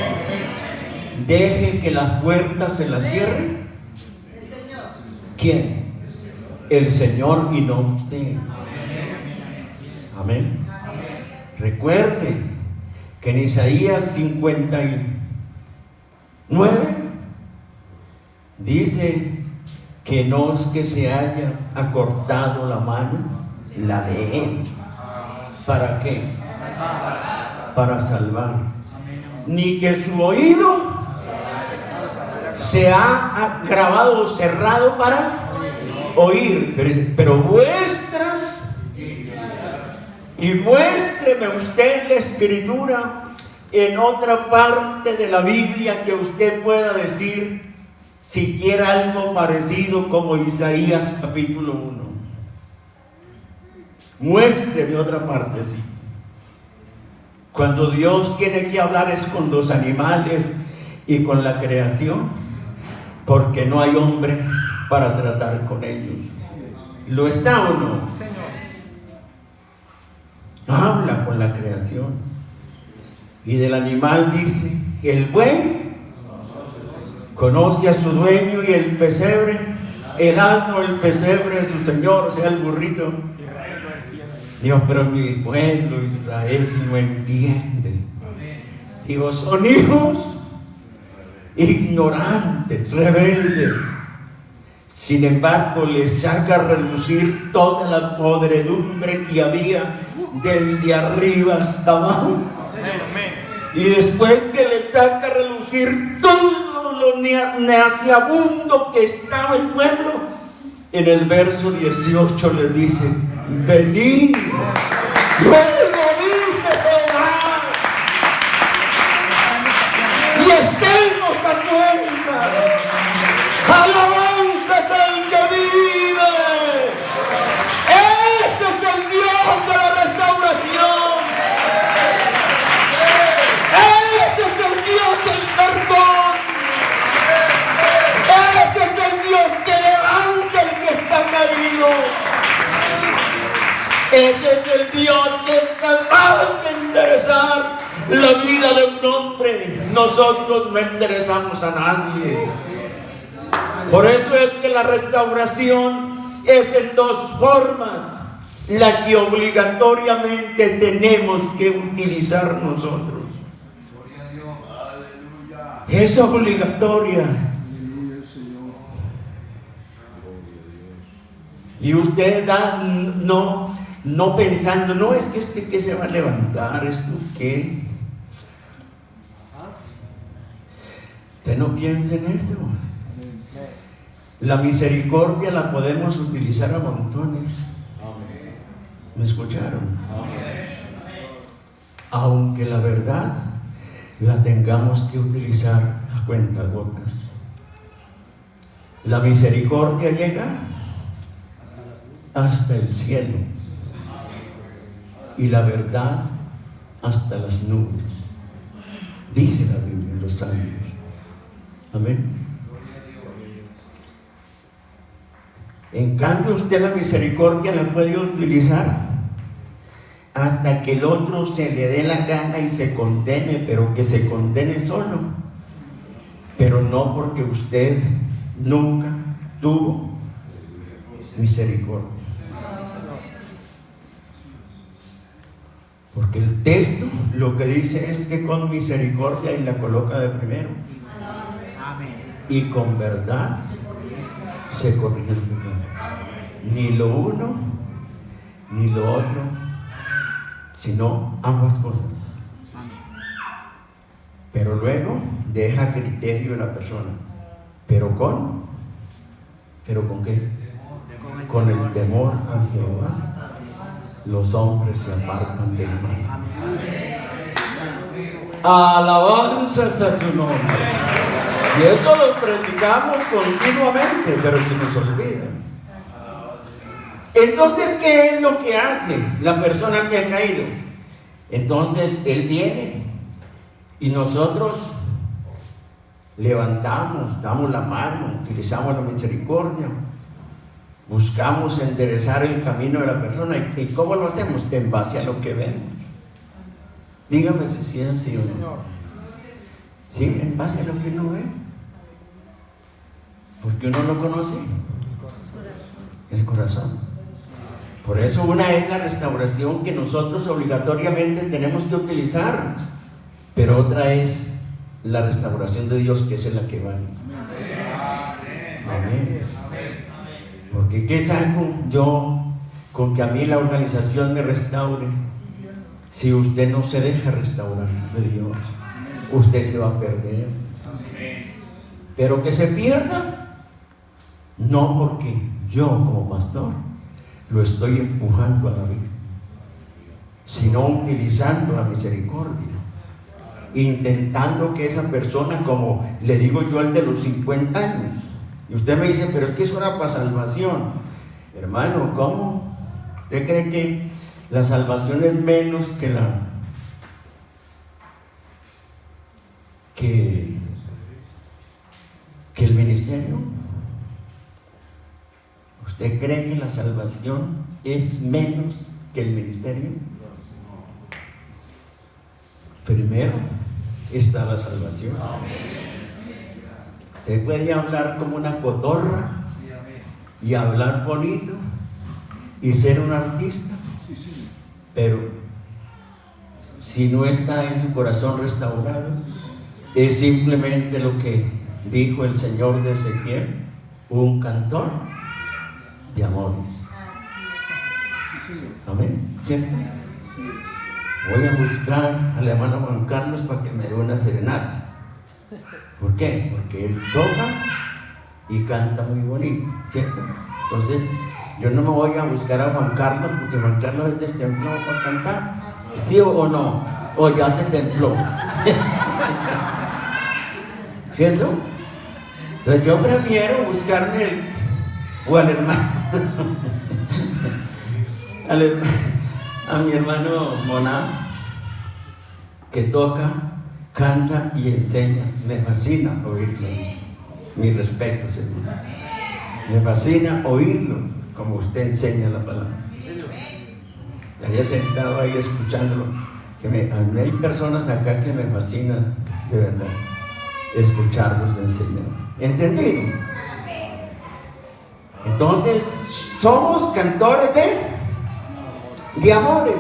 Deje que las puertas se las cierre. ¿Quién? El Señor y no usted. Amén. Recuerde que en Isaías 59 dice que no es que se haya acortado la mano, la de Él. ¿Para qué? Para salvar. Ni que su oído se ha grabado o cerrado para oír, pero vuestras, y muéstreme usted la Escritura en otra parte de la Biblia que usted pueda decir siquiera algo parecido como Isaías capítulo 1. Muéstreme otra parte así. Cuando Dios tiene que hablar es con los animales y con la creación, porque no hay hombre para tratar con ellos. ¿Lo está o no? Habla con la creación. Y del animal dice: el buey conoce a su dueño, y el pesebre, el asno, el pesebre es su señor, o sea, el burrito. Dios, pero mi pueblo Israel no entiende. Digo, son hijos ignorantes, rebeldes. Sin embargo, les saca a relucir toda la podredumbre que había desde arriba hasta abajo. Y después que les saca a relucir todo lo nauseabundo que estaba el pueblo, en el verso 18 les dice: venid, luego dice Jehová, y estemos a cuenta. Alabanza es el que vive. Ese es el Dios de la restauración. Ese es el Dios del perdón. Ese es el Dios que levanta al que está caído. Ese es el Dios que es capaz de enderezar la vida de un hombre. Nosotros no enderezamos a nadie. Por eso es que la restauración es en dos formas, la que obligatoriamente tenemos que utilizar nosotros. Es obligatoria. Y usted no pensando, no, es que este que se va a levantar, ¿esto qué? Usted no piense en esto. La misericordia la podemos utilizar a montones. ¿Me escucharon? Aunque la verdad la tengamos que utilizar a cuentagotas. La misericordia llega hasta el cielo y la verdad hasta las nubes, dice la Biblia en los Salmos. Amén. En cambio, usted la misericordia la puede utilizar hasta que el otro se le dé la gana y se condene, pero que se condene solo, pero no porque usted nunca tuvo misericordia. Porque el texto lo que dice es que con misericordia y la coloca de primero, y con verdad se corrige el pecado. Ni lo uno ni lo otro, sino ambas cosas. Pero luego deja a criterio de la persona. ¿Pero con qué? Con el temor a Jehová los hombres se apartan del mal. Alabanzas a su nombre. Y eso lo predicamos continuamente, pero se nos olvida. Entonces, ¿qué es lo que hace la persona que ha caído? Entonces, él viene y nosotros levantamos, damos la mano, utilizamos la misericordia, buscamos enderezar el camino de la persona. ¿Y cómo lo hacemos? En base a lo que vemos. Dígame si sí es así o no. Sí, en base a lo que uno ve. Porque uno lo conoce. El corazón. Por eso una es la restauración que nosotros obligatoriamente tenemos que utilizar, pero otra es la restauración de Dios, que es la que vale. Amén. Porque ¿qué saco yo con que a mí la organización me restaure? Si usted no se deja restaurar de Dios, usted se va a perder. Pero que se pierda, no porque yo como pastor lo estoy empujando a la vida, sino utilizando la misericordia, intentando que esa persona, como le digo yo al de los 50 años, y usted me dice, pero es que eso era para salvación. Hermano, ¿cómo? ¿Usted cree que la salvación es menos que que el ministerio. ¿Usted cree que la salvación es menos que el ministerio? Primero está la salvación. Usted puede hablar como una cotorra y hablar bonito y ser un artista, pero si no está en su corazón restaurado, es simplemente lo que dijo el Señor de Ezequiel, un cantor de amores. Amén, ¿cierto? Voy a buscar al hermano Juan Carlos para que me dé una serenata. ¿Por qué? Porque él toca y canta muy bonito, ¿cierto? Entonces, yo no me voy a buscar a Juan Carlos porque Juan Carlos es destemplado para cantar. ¿Sí o no? O ya se templó. ¿Cierto? Entonces yo prefiero buscarme al hermano, a mi hermano Moná, que toca, canta y enseña. Me fascina oírlo. Mi respeto, Señor. Me fascina oírlo como usted enseña la palabra. Estaría sentado ahí escuchándolo. A mí hay personas acá que me fascinan, de verdad, escucharlos enseñar. ¿Entendido? Entonces, somos cantores de amores.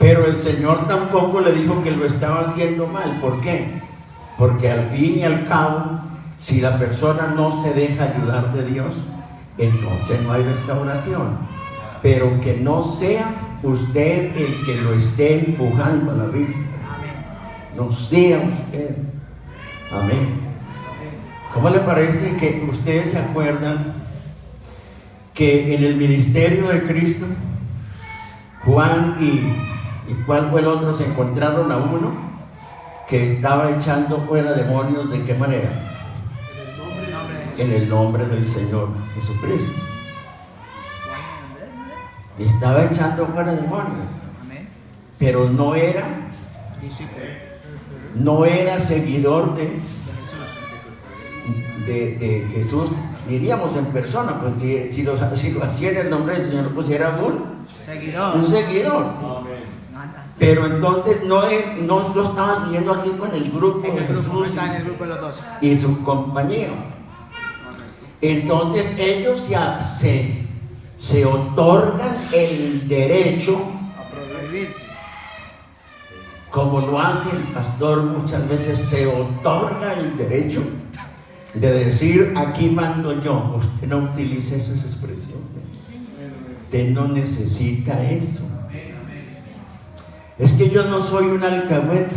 Pero el Señor tampoco le dijo que lo estaba haciendo mal. ¿Por qué? Porque al fin y al cabo, si la persona no se deja ayudar de Dios, entonces no hay restauración. Pero que no sea usted el que lo esté empujando a la vista. No sea usted. Amén. ¿Cómo le parece que ustedes se acuerdan que en el ministerio de Cristo, Juan y cuál fue el otro, se encontraron a uno que estaba echando fuera demonios? ¿De qué manera? En el nombre del Señor Jesucristo. Estaba echando fuera demonios, pero no era seguidor de Jesús, diríamos en persona, pues si lo hacía en el nombre del Señor, pues era un seguidor. Pero entonces no lo estaba siguiendo aquí con el grupo de Jesús y su compañía. Entonces ellos se otorgan el derecho, como lo hace el pastor muchas veces, se otorga el derecho de decir: aquí mando yo. Usted no utilice esas expresiones. Usted no necesita eso. Es que yo no soy un alcahuete.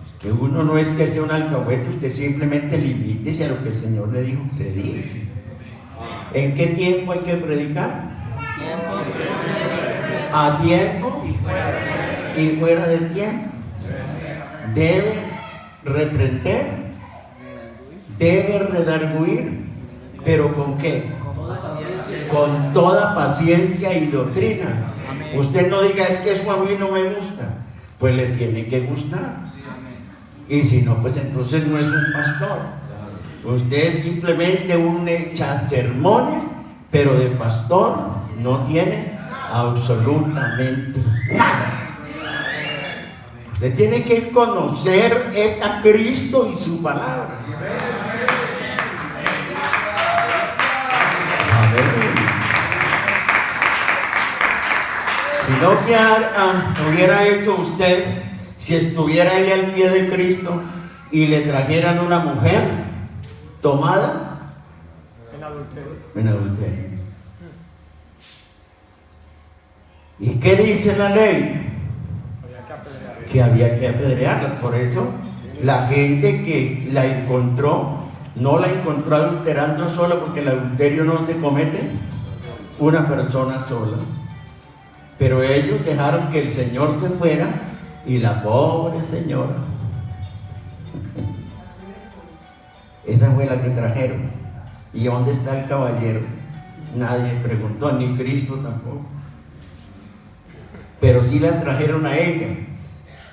Es que uno no es que sea un alcahuete, usted simplemente limítese a lo que el Señor le dijo: predique. ¿En qué tiempo hay que predicar? A tiempo y fuera de tiempo. Debe reprender, debe redarguir, pero ¿con qué? Con toda paciencia y doctrina. Usted no diga: es que eso a mí no me gusta. Pues le tiene que gustar. Y si no, pues entonces no es un pastor. Usted es simplemente un echa sermones, pero de pastor no tiene absolutamente nada. Usted tiene que conocer a Cristo y su palabra. Amén. Si no que hubiera hecho usted, si estuviera ahí al pie de Cristo y le trajeran una mujer tomada en adulterio. ¿Y qué dice la ley? Que había que apedrearlas. Por eso la gente que la encontró, no la encontró adulterando sola, porque el adulterio no se comete una persona sola. Pero ellos dejaron que el Señor se fuera y la pobre señora, esa fue la que trajeron. ¿Y dónde está el caballero? Nadie preguntó, ni Cristo tampoco. Pero sí la trajeron a ella.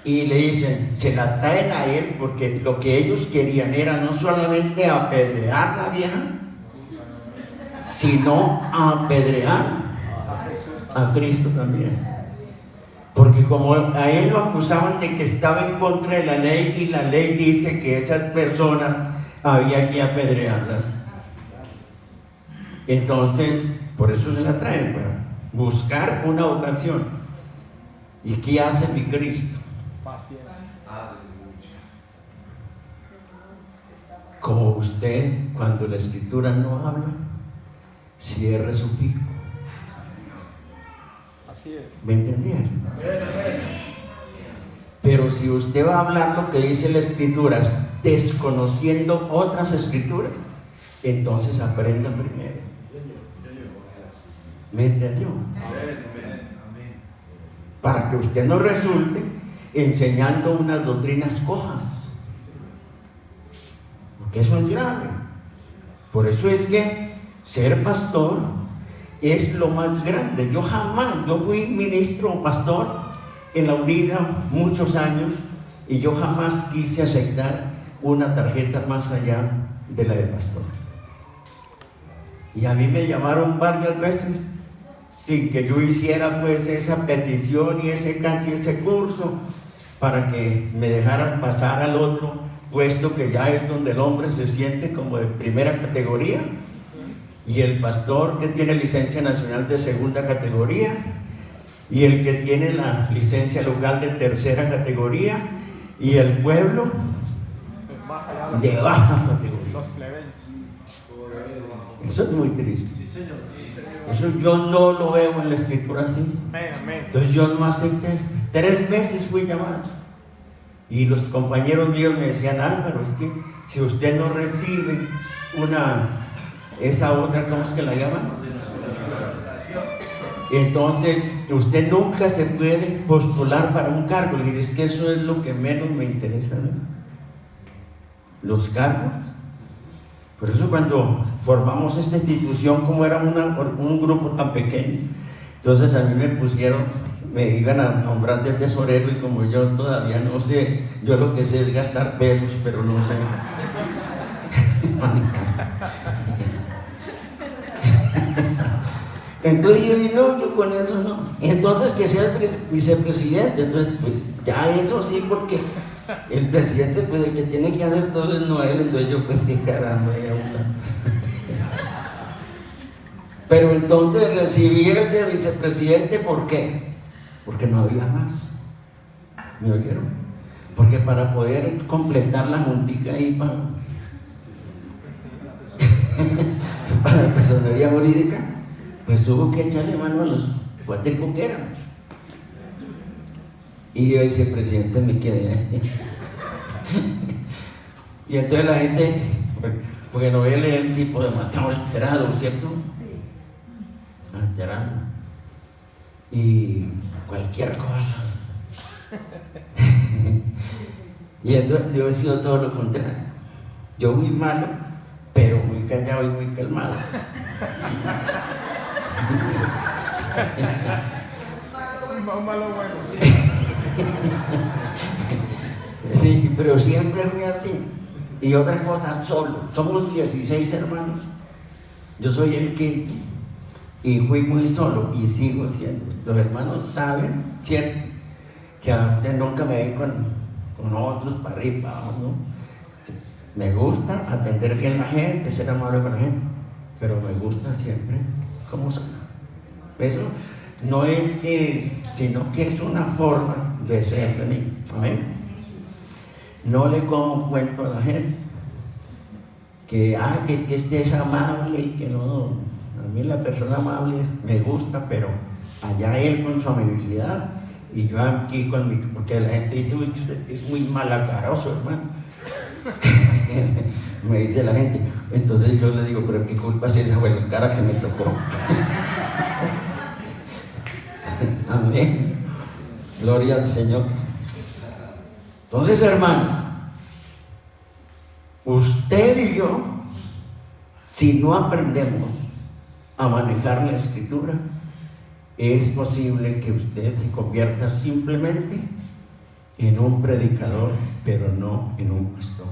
y le dicen, se la traen a él porque lo que ellos querían era no solamente apedrear a la vieja, sino apedrear a Cristo también. Porque como a él lo acusaban de que estaba en contra de la ley, y la ley dice que esas personas había que apedrearlas. Entonces, por eso se la traen, para buscar una ocasión. ¿Y qué hace mi Cristo? Paciencia. Como usted, cuando la Escritura no habla, cierre su pico. Así es. ¿Me entendieron? Pero si usted va a hablar lo que dice la Escritura, desconociendo otras Escrituras, entonces aprenda primero. ¿Me entendió? Para que usted no resulte enseñando unas doctrinas cojas, porque eso es grave. Por eso es que ser pastor es lo más grande. Yo fui ministro o pastor en la unidad muchos años, y yo jamás quise aceptar una tarjeta más allá de la de pastor. Y a mí me llamaron varias veces sin que yo hiciera pues esa petición y ese curso, para que me dejaran pasar al otro puesto, que ya es donde el hombre se siente como de primera categoría, y el pastor que tiene licencia nacional de segunda categoría, y el que tiene la licencia local de tercera categoría, y el pueblo de baja categoría. Los plebeyos. Eso es muy triste. Eso yo no lo veo en la Escritura así. Amén. Entonces yo no acepté. 3 veces fui llamado, y los compañeros míos me decían: Álvaro, es que si usted no recibe esa otra, ¿cómo es que la llaman? Entonces usted nunca se puede postular para un cargo. Le dije: es que eso es lo que menos me interesa, ¿no? Los cargos. Por eso cuando formamos esta institución, como era un grupo tan pequeño, entonces a mí me iban a nombrar de tesorero, y como yo todavía no sé, yo lo que sé es gastar pesos, pero no sé manejar. Entonces yo dije: no, yo con eso no. Entonces que sea el vicepresidente. Entonces pues ya eso sí, porque el presidente pues el que tiene que hacer todo es no él. Entonces yo pues qué caramba, pero entonces recibí el de vicepresidente. ¿Por qué? Porque no había más. ¿Me oyeron? Porque para poder completar la juntica ahí para la personería jurídica, pues hubo que echarle mano a los cuatricos que éramos. Y yo, vicepresidente, me quedé. Y entonces la gente, porque no veía el tipo demasiado alterado, ¿cierto? Sí. Alterado. Y cualquier cosa. Y entonces yo he sido todo lo contrario. Yo muy malo, pero muy callado y muy calmado. Un malo bueno. Sí, pero siempre fui así. Y otra cosa, solo. Somos 16 hermanos. Yo soy el quinto. Y fui muy solo, y sigo siendo. Los hermanos saben, ¿cierto?, que a usted nunca me ven con otros para arriba, para abajo, ¿no? Sí. Me gusta atender bien a la gente, ser amable con la gente, pero me gusta siempre como soy. Eso no es que, sino que es una forma de ser de mí. Amén. No le como cuento a la gente que este es amable y que no. A mí la persona amable me gusta, pero allá él con su amabilidad y yo aquí con mi... Porque la gente dice: uy, usted es muy malacaroso, hermano. Me dice la gente. Entonces yo le digo: pero qué culpa si esa fue la cara que me tocó. Amén. Gloria al Señor. Entonces, hermano, usted y yo, si no aprendemos a manejar la Escritura, es posible que usted se convierta simplemente en un predicador, pero no en un pastor.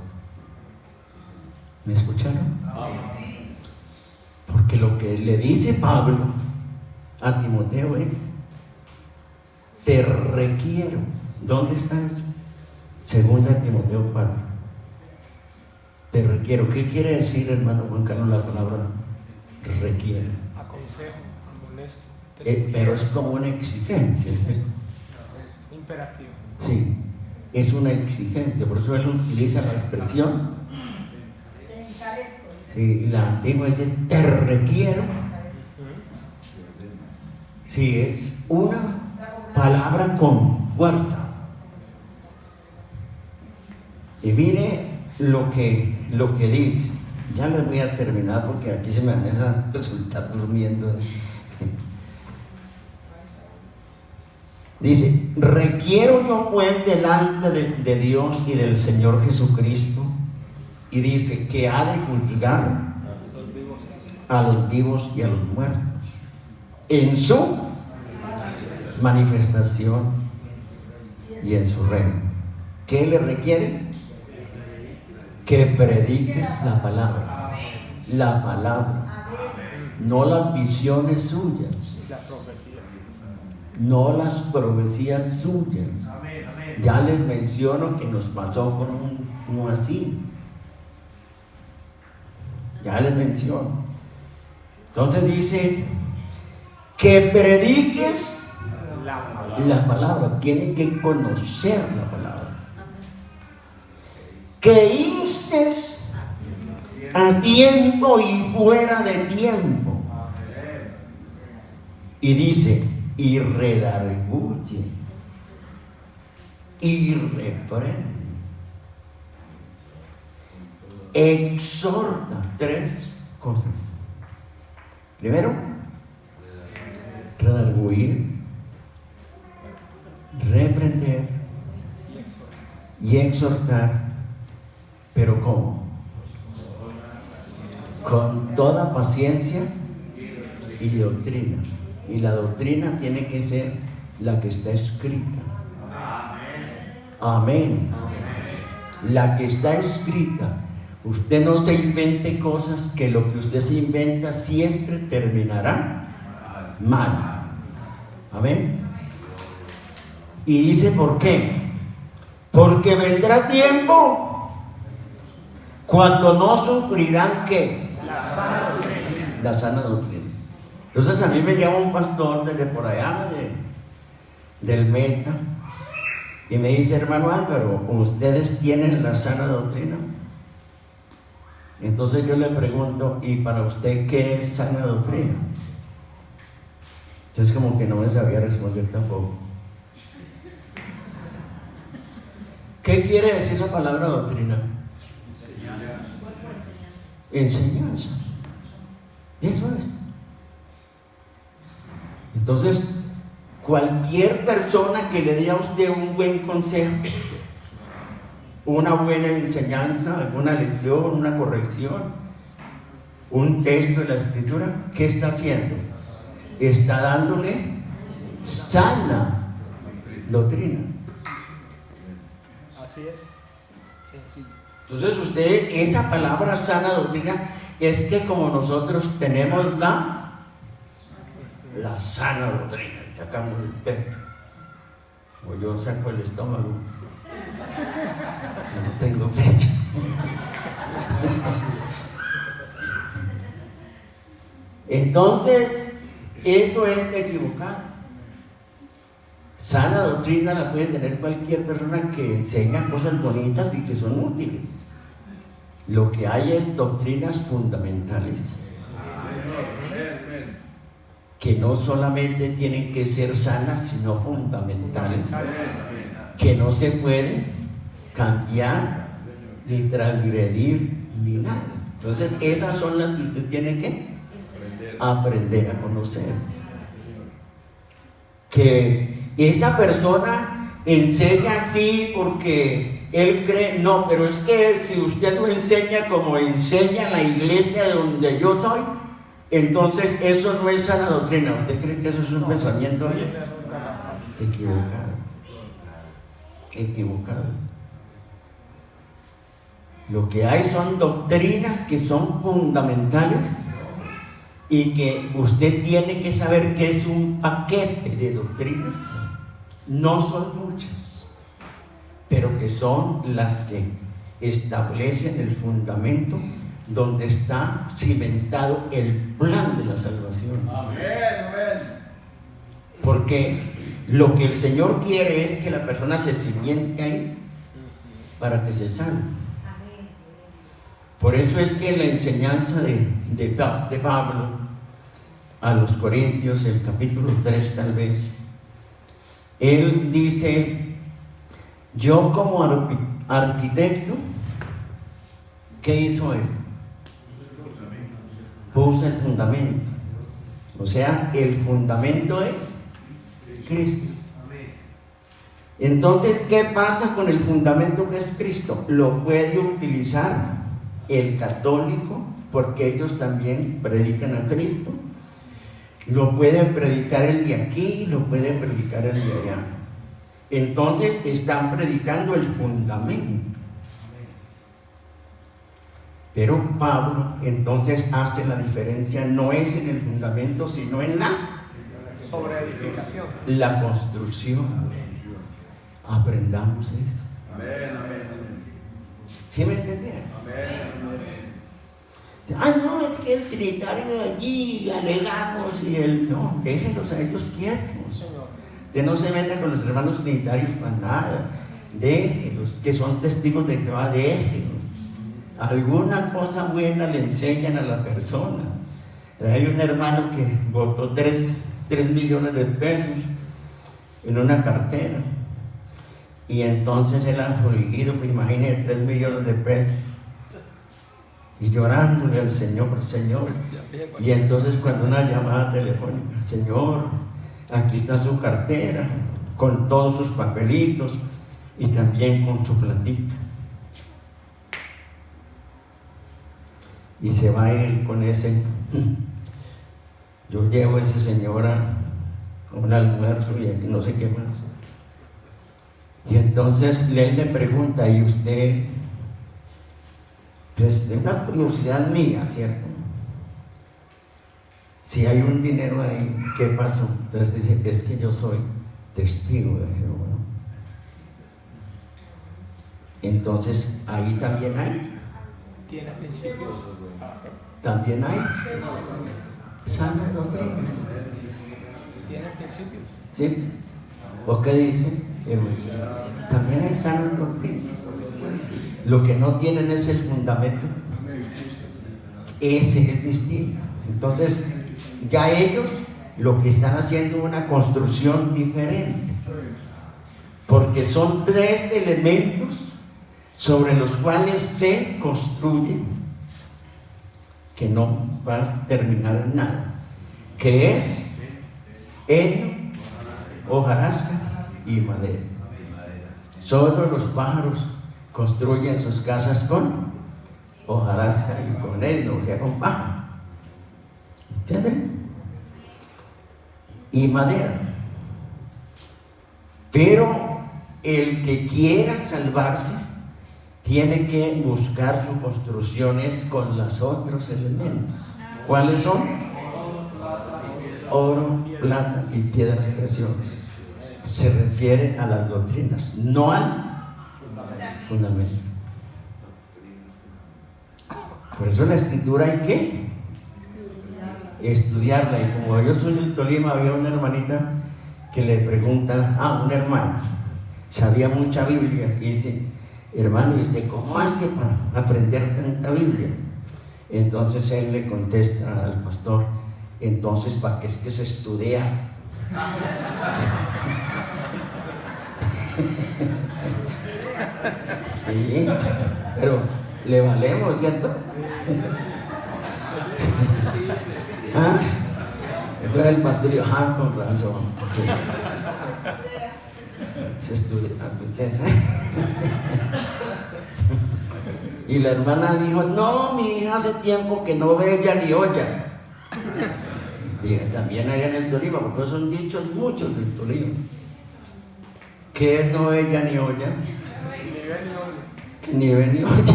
¿Me escucharon? Porque lo que le dice Pablo a Timoteo es: te requiero. ¿Dónde está eso? Segunda de Timoteo 4. Te requiero. ¿Qué quiere decir, hermano Juan Carlos, la palabra requiere? Aconsejo, amonesto. Pero es como una exigencia, ¿sí? Es imperativo. Sí, es una exigencia. Por eso él utiliza la expresión. Sí, la antigua dice te requiero. Sí, es una palabra con fuerza. Y mire lo que dice. Ya les voy a terminar porque aquí se me van a resultar durmiendo. Dice: requiero yo pues delante de Dios y del Señor Jesucristo. Y dice que ha de juzgar a los vivos y a los muertos en su manifestación y en su reino. ¿Qué le requiere? Que prediques la palabra. La palabra, no las visiones suyas, no las profecías suyas. Ya les menciono que nos pasó con uno así. Ya les menciono. Entonces dice que prediques la palabra. Tienen que conocer la palabra. Que instes a tiempo y fuera de tiempo. Y dice: y redarguye y reprende, exhorta. 3 cosas. Primero, redarguir, reprender y exhortar. ¿Pero cómo? Con toda paciencia y doctrina. Y la doctrina tiene que ser la que está escrita. Amén. La que está escrita. Usted no se invente cosas, que lo que usted se inventa siempre terminará mal. Amén. Y dice: ¿por qué? Porque vendrá tiempo cuando no sufrirán ¿qué? La sana doctrina. Entonces a mí me llama un pastor desde por allá del Meta y me dice: hermano Álvaro, ¿ustedes tienen la sana doctrina? Entonces yo le pregunto: ¿y para usted qué es sana doctrina? Entonces como que no me sabía responder tampoco. ¿Qué quiere decir la palabra doctrina? Enseñanza. Eso es. Entonces, cualquier persona que le dé a usted un buen consejo, una buena enseñanza, alguna lección, una corrección, un texto de la Escritura, ¿qué está haciendo? Está dándole sana doctrina. Así es. Sencillo. Entonces usted, esa palabra sana doctrina, es que como nosotros tenemos la sana doctrina, y sacamos el pecho, o yo saco el estómago, yo no tengo pecho. Entonces, eso es equivocado. Sana doctrina la puede tener cualquier persona que enseña cosas bonitas y que son útiles. Lo que hay es doctrinas fundamentales que no solamente tienen que ser sanas, sino fundamentales, que no se pueden cambiar ni transgredir ni nada. Entonces esas son las que usted tiene que aprender a conocer. Que esta persona enseña así porque él cree, no, pero es que si usted lo enseña como enseña la iglesia donde yo soy, entonces eso no es sana doctrina. ¿Usted cree que eso es un pensamiento equivocado? equivocado. Lo que hay son doctrinas que son fundamentales y que usted tiene que saber que es un paquete de doctrinas. No son muchas, pero que son las que establecen el fundamento donde está cimentado el plan de la salvación. Amén, amén. Porque lo que el Señor quiere es que la persona se cimente ahí para que se salve. Por eso es que la enseñanza de Pablo a los Corintios, el capítulo 3 tal vez, él dice: yo como arquitecto, ¿qué hizo él? Puso el fundamento. O sea, el fundamento es Cristo. Entonces, ¿qué pasa con el fundamento que es Cristo? Lo puede utilizar el católico, porque ellos también predican a Cristo. Lo pueden predicar el de aquí, lo pueden predicar el de allá. Entonces están predicando el fundamento. Pero Pablo entonces hace la diferencia, no es en el fundamento, sino en la sobreedificación, la construcción. Aprendamos eso. Amén, amén, amén. ¿Sí me entendieron? Amén, amén. Ah, no, es que el trinitario allí alegamos y él no, déjenlos a ellos quietos. Usted no se meta con los hermanos trinitarios para nada. Déjenlos, que son testigos de Jehová, déjenlos. Alguna cosa buena le enseñan a la persona. Hay un hermano que botó 3 millones de pesos en una cartera. Y entonces él afligido, pues imagínese 3 millones de pesos. Y llorándole al Señor, Señor. Y entonces cuando una llamada telefónica: Señor, aquí está su cartera, con todos sus papelitos y también con su platica. Y se va él con ese. Yo llevo a ese señor a un almuerzo y aquí no sé qué más. Y entonces él le pregunta: ¿y usted? Pues de una curiosidad mía, ¿cierto? Si hay un dinero ahí, ¿qué pasó? Entonces dice: es que yo soy testigo de Jehová. Entonces ahí también hay. Tiene principios. También hay sanas doctrinas. Tiene principios. ¿Sí? ¿O qué dice? También hay sanas doctrinas. Lo que no tienen es el fundamento. Ese es distinto. Entonces, ya ellos lo que están haciendo es una construcción diferente. Porque son 3 elementos sobre los cuales se construye, que no va a terminar en nada, que es heno, hojarasca y madera. Solo los pájaros construyen sus casas con hojarasca y con heno, o sea, con paja. ¿Entienden? Y madera. Pero el que quiera salvarse tiene que buscar sus construcciones con los otros elementos. ¿Cuáles son? Oro, plata y piedras preciosas. Se refiere a las doctrinas, no al fundamento. Por eso la escritura hay que estudiarla. Y como yo soy del Tolima, había una hermanita que le pregunta a un hermano, sabía mucha Biblia, y dice: hermano, ¿y usted cómo hace para aprender tanta Biblia? Entonces él le contesta al pastor: entonces, ¿para qué es que se estudia? Sí, pero le valemos, ¿cierto? ¿Ah? Entonces el pastor dijo: con razón. Sí. Se estudia, pues, y la hermana dijo: no, mi hija hace tiempo que no ve ella ni olla. Y también allá en el Tolima, porque son dichos muchos del Tolima, ¿Qué es no ella ni olla? Nivel y olla. Que ni ve ni oye.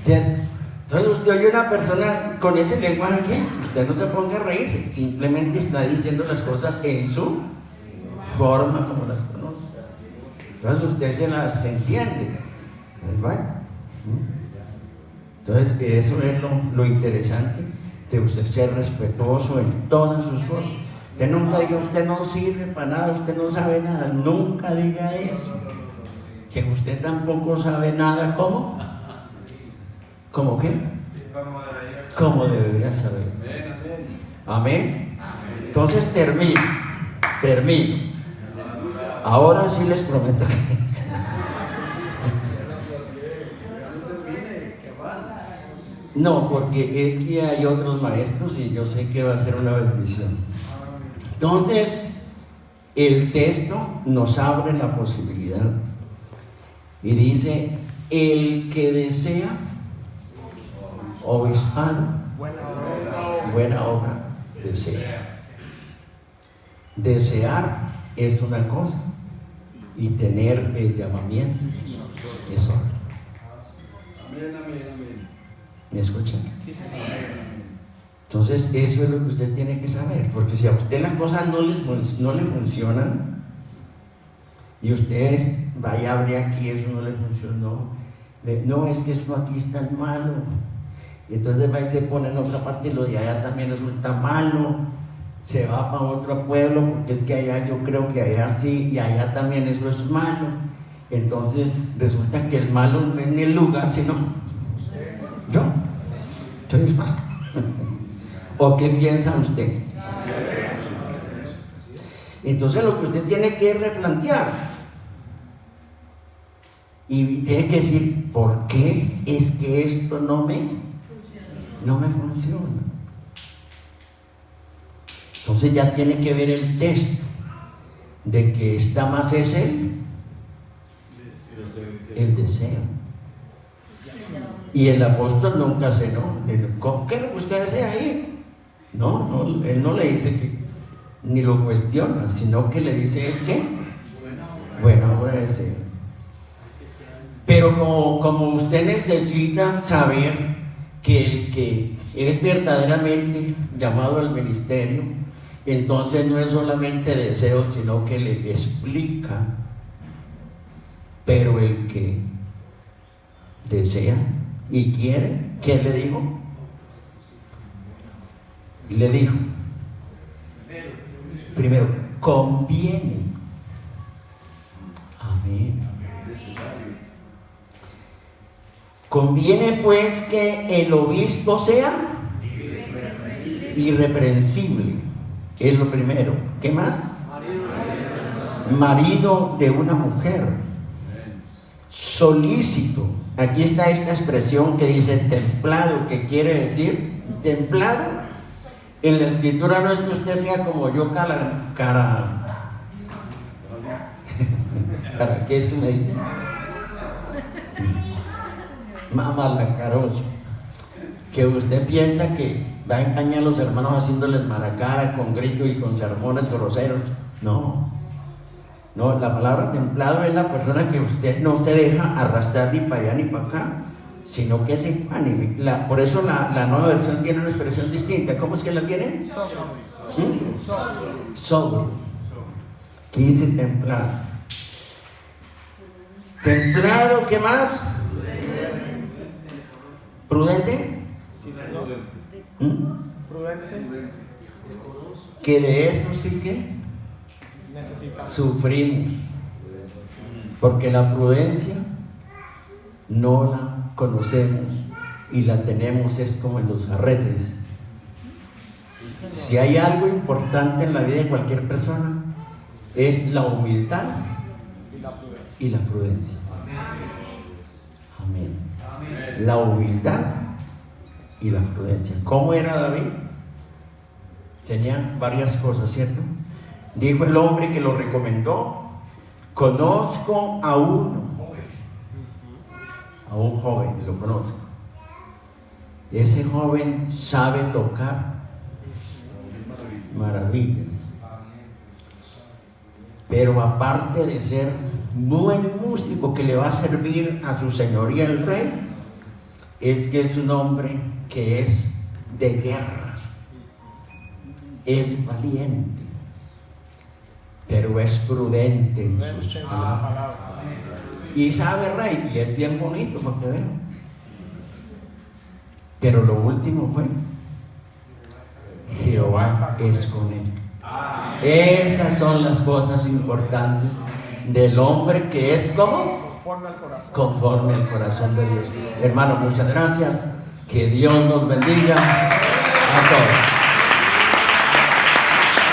¿Cierto? Entonces usted oye a una persona con ese lenguaje, usted no se ponga a reírse, simplemente está diciendo las cosas en su forma como las conoce. Entonces usted se las entiende. Entonces, bueno. Entonces eso es lo interesante de usted ser respetuoso en todas sus formas. Usted nunca diga, usted no sirve para nada, usted no sabe nada, nunca diga eso. Que usted tampoco sabe nada, ¿cómo? ¿Cómo qué? Como debería saber. Amén. Entonces termino. Ahora sí les prometo que no, porque es que hay otros maestros y yo sé que va a ser una bendición. Entonces, el texto nos abre la posibilidad y dice: el que desea obispado, buena obra desea. Desear es una cosa y tener el llamamiento es otra. ¿Me escuchan? Entonces eso es lo que usted tiene que saber, porque si a usted las cosas no le funcionan y usted vaya, abre aquí, eso no le funcionó, no, es que esto aquí es tan malo, y entonces va y se pone en otra parte y lo de allá también resulta malo, se va para otro pueblo porque es que allá yo creo que allá sí y allá también eso es malo. Entonces resulta que el malo no es ni el lugar sino yo estoy mal. ¿O qué piensa usted? Entonces lo que usted tiene que replantear y tiene que decir: ¿por qué es que esto no me funciona? Entonces ya tiene que ver el texto de que está más es el deseo. Y el apóstol nunca se ¿cómo que usted desea ir? No, él no le dice que ni lo cuestiona, sino que le dice es que buena obra deseo. Pero como usted necesita saber que el que es verdaderamente llamado al ministerio, entonces no es solamente deseo, sino que le explica. Pero el que desea y quiere, ¿qué le dijo? Le dijo, primero, conviene. Amén. Conviene pues que el obispo sea irreprensible. Es lo primero. ¿Qué más? Marido de una mujer. Solícito. Aquí está esta expresión que dice templado, que quiere decir templado. En la escritura no es que usted sea como yo, ¿qué es que me dice? Mamalacaroso. Que usted piensa que va a engañar a los hermanos haciéndoles maracara con gritos y con sermones groseros. No, la palabra templado es la persona que usted no se deja arrastrar ni para allá ni para acá, sino que se anime. Por eso la nueva versión tiene una expresión distinta. ¿Cómo es que la tiene? Sobrio. ¿Qué dice templado? Templado, ¿qué más? ¿Prudente? Prudente. Que de eso sí que sufrimos, porque la prudencia no la conocemos y la tenemos es como en los jarretes. Si hay algo importante en la vida de cualquier persona, es la humildad y la prudencia. Amén. La humildad y la prudencia. ¿Cómo era David? Tenía varias cosas, ¿cierto? Dijo el hombre que lo recomendó: conozco a un joven, lo conozco. Ese joven sabe tocar maravillas. pero aparte de ser buen músico que le va a servir a su señoría el rey, es que es un hombre que es de guerra, es valiente, pero es prudente en sus palabras. Y sabe, rey, y es bien bonito para que vean. Pero lo último fue: Jehová es con él. Esas son las cosas importantes del hombre que es como conforme al corazón de Dios. Hermano, muchas gracias. Que Dios nos bendiga a todos.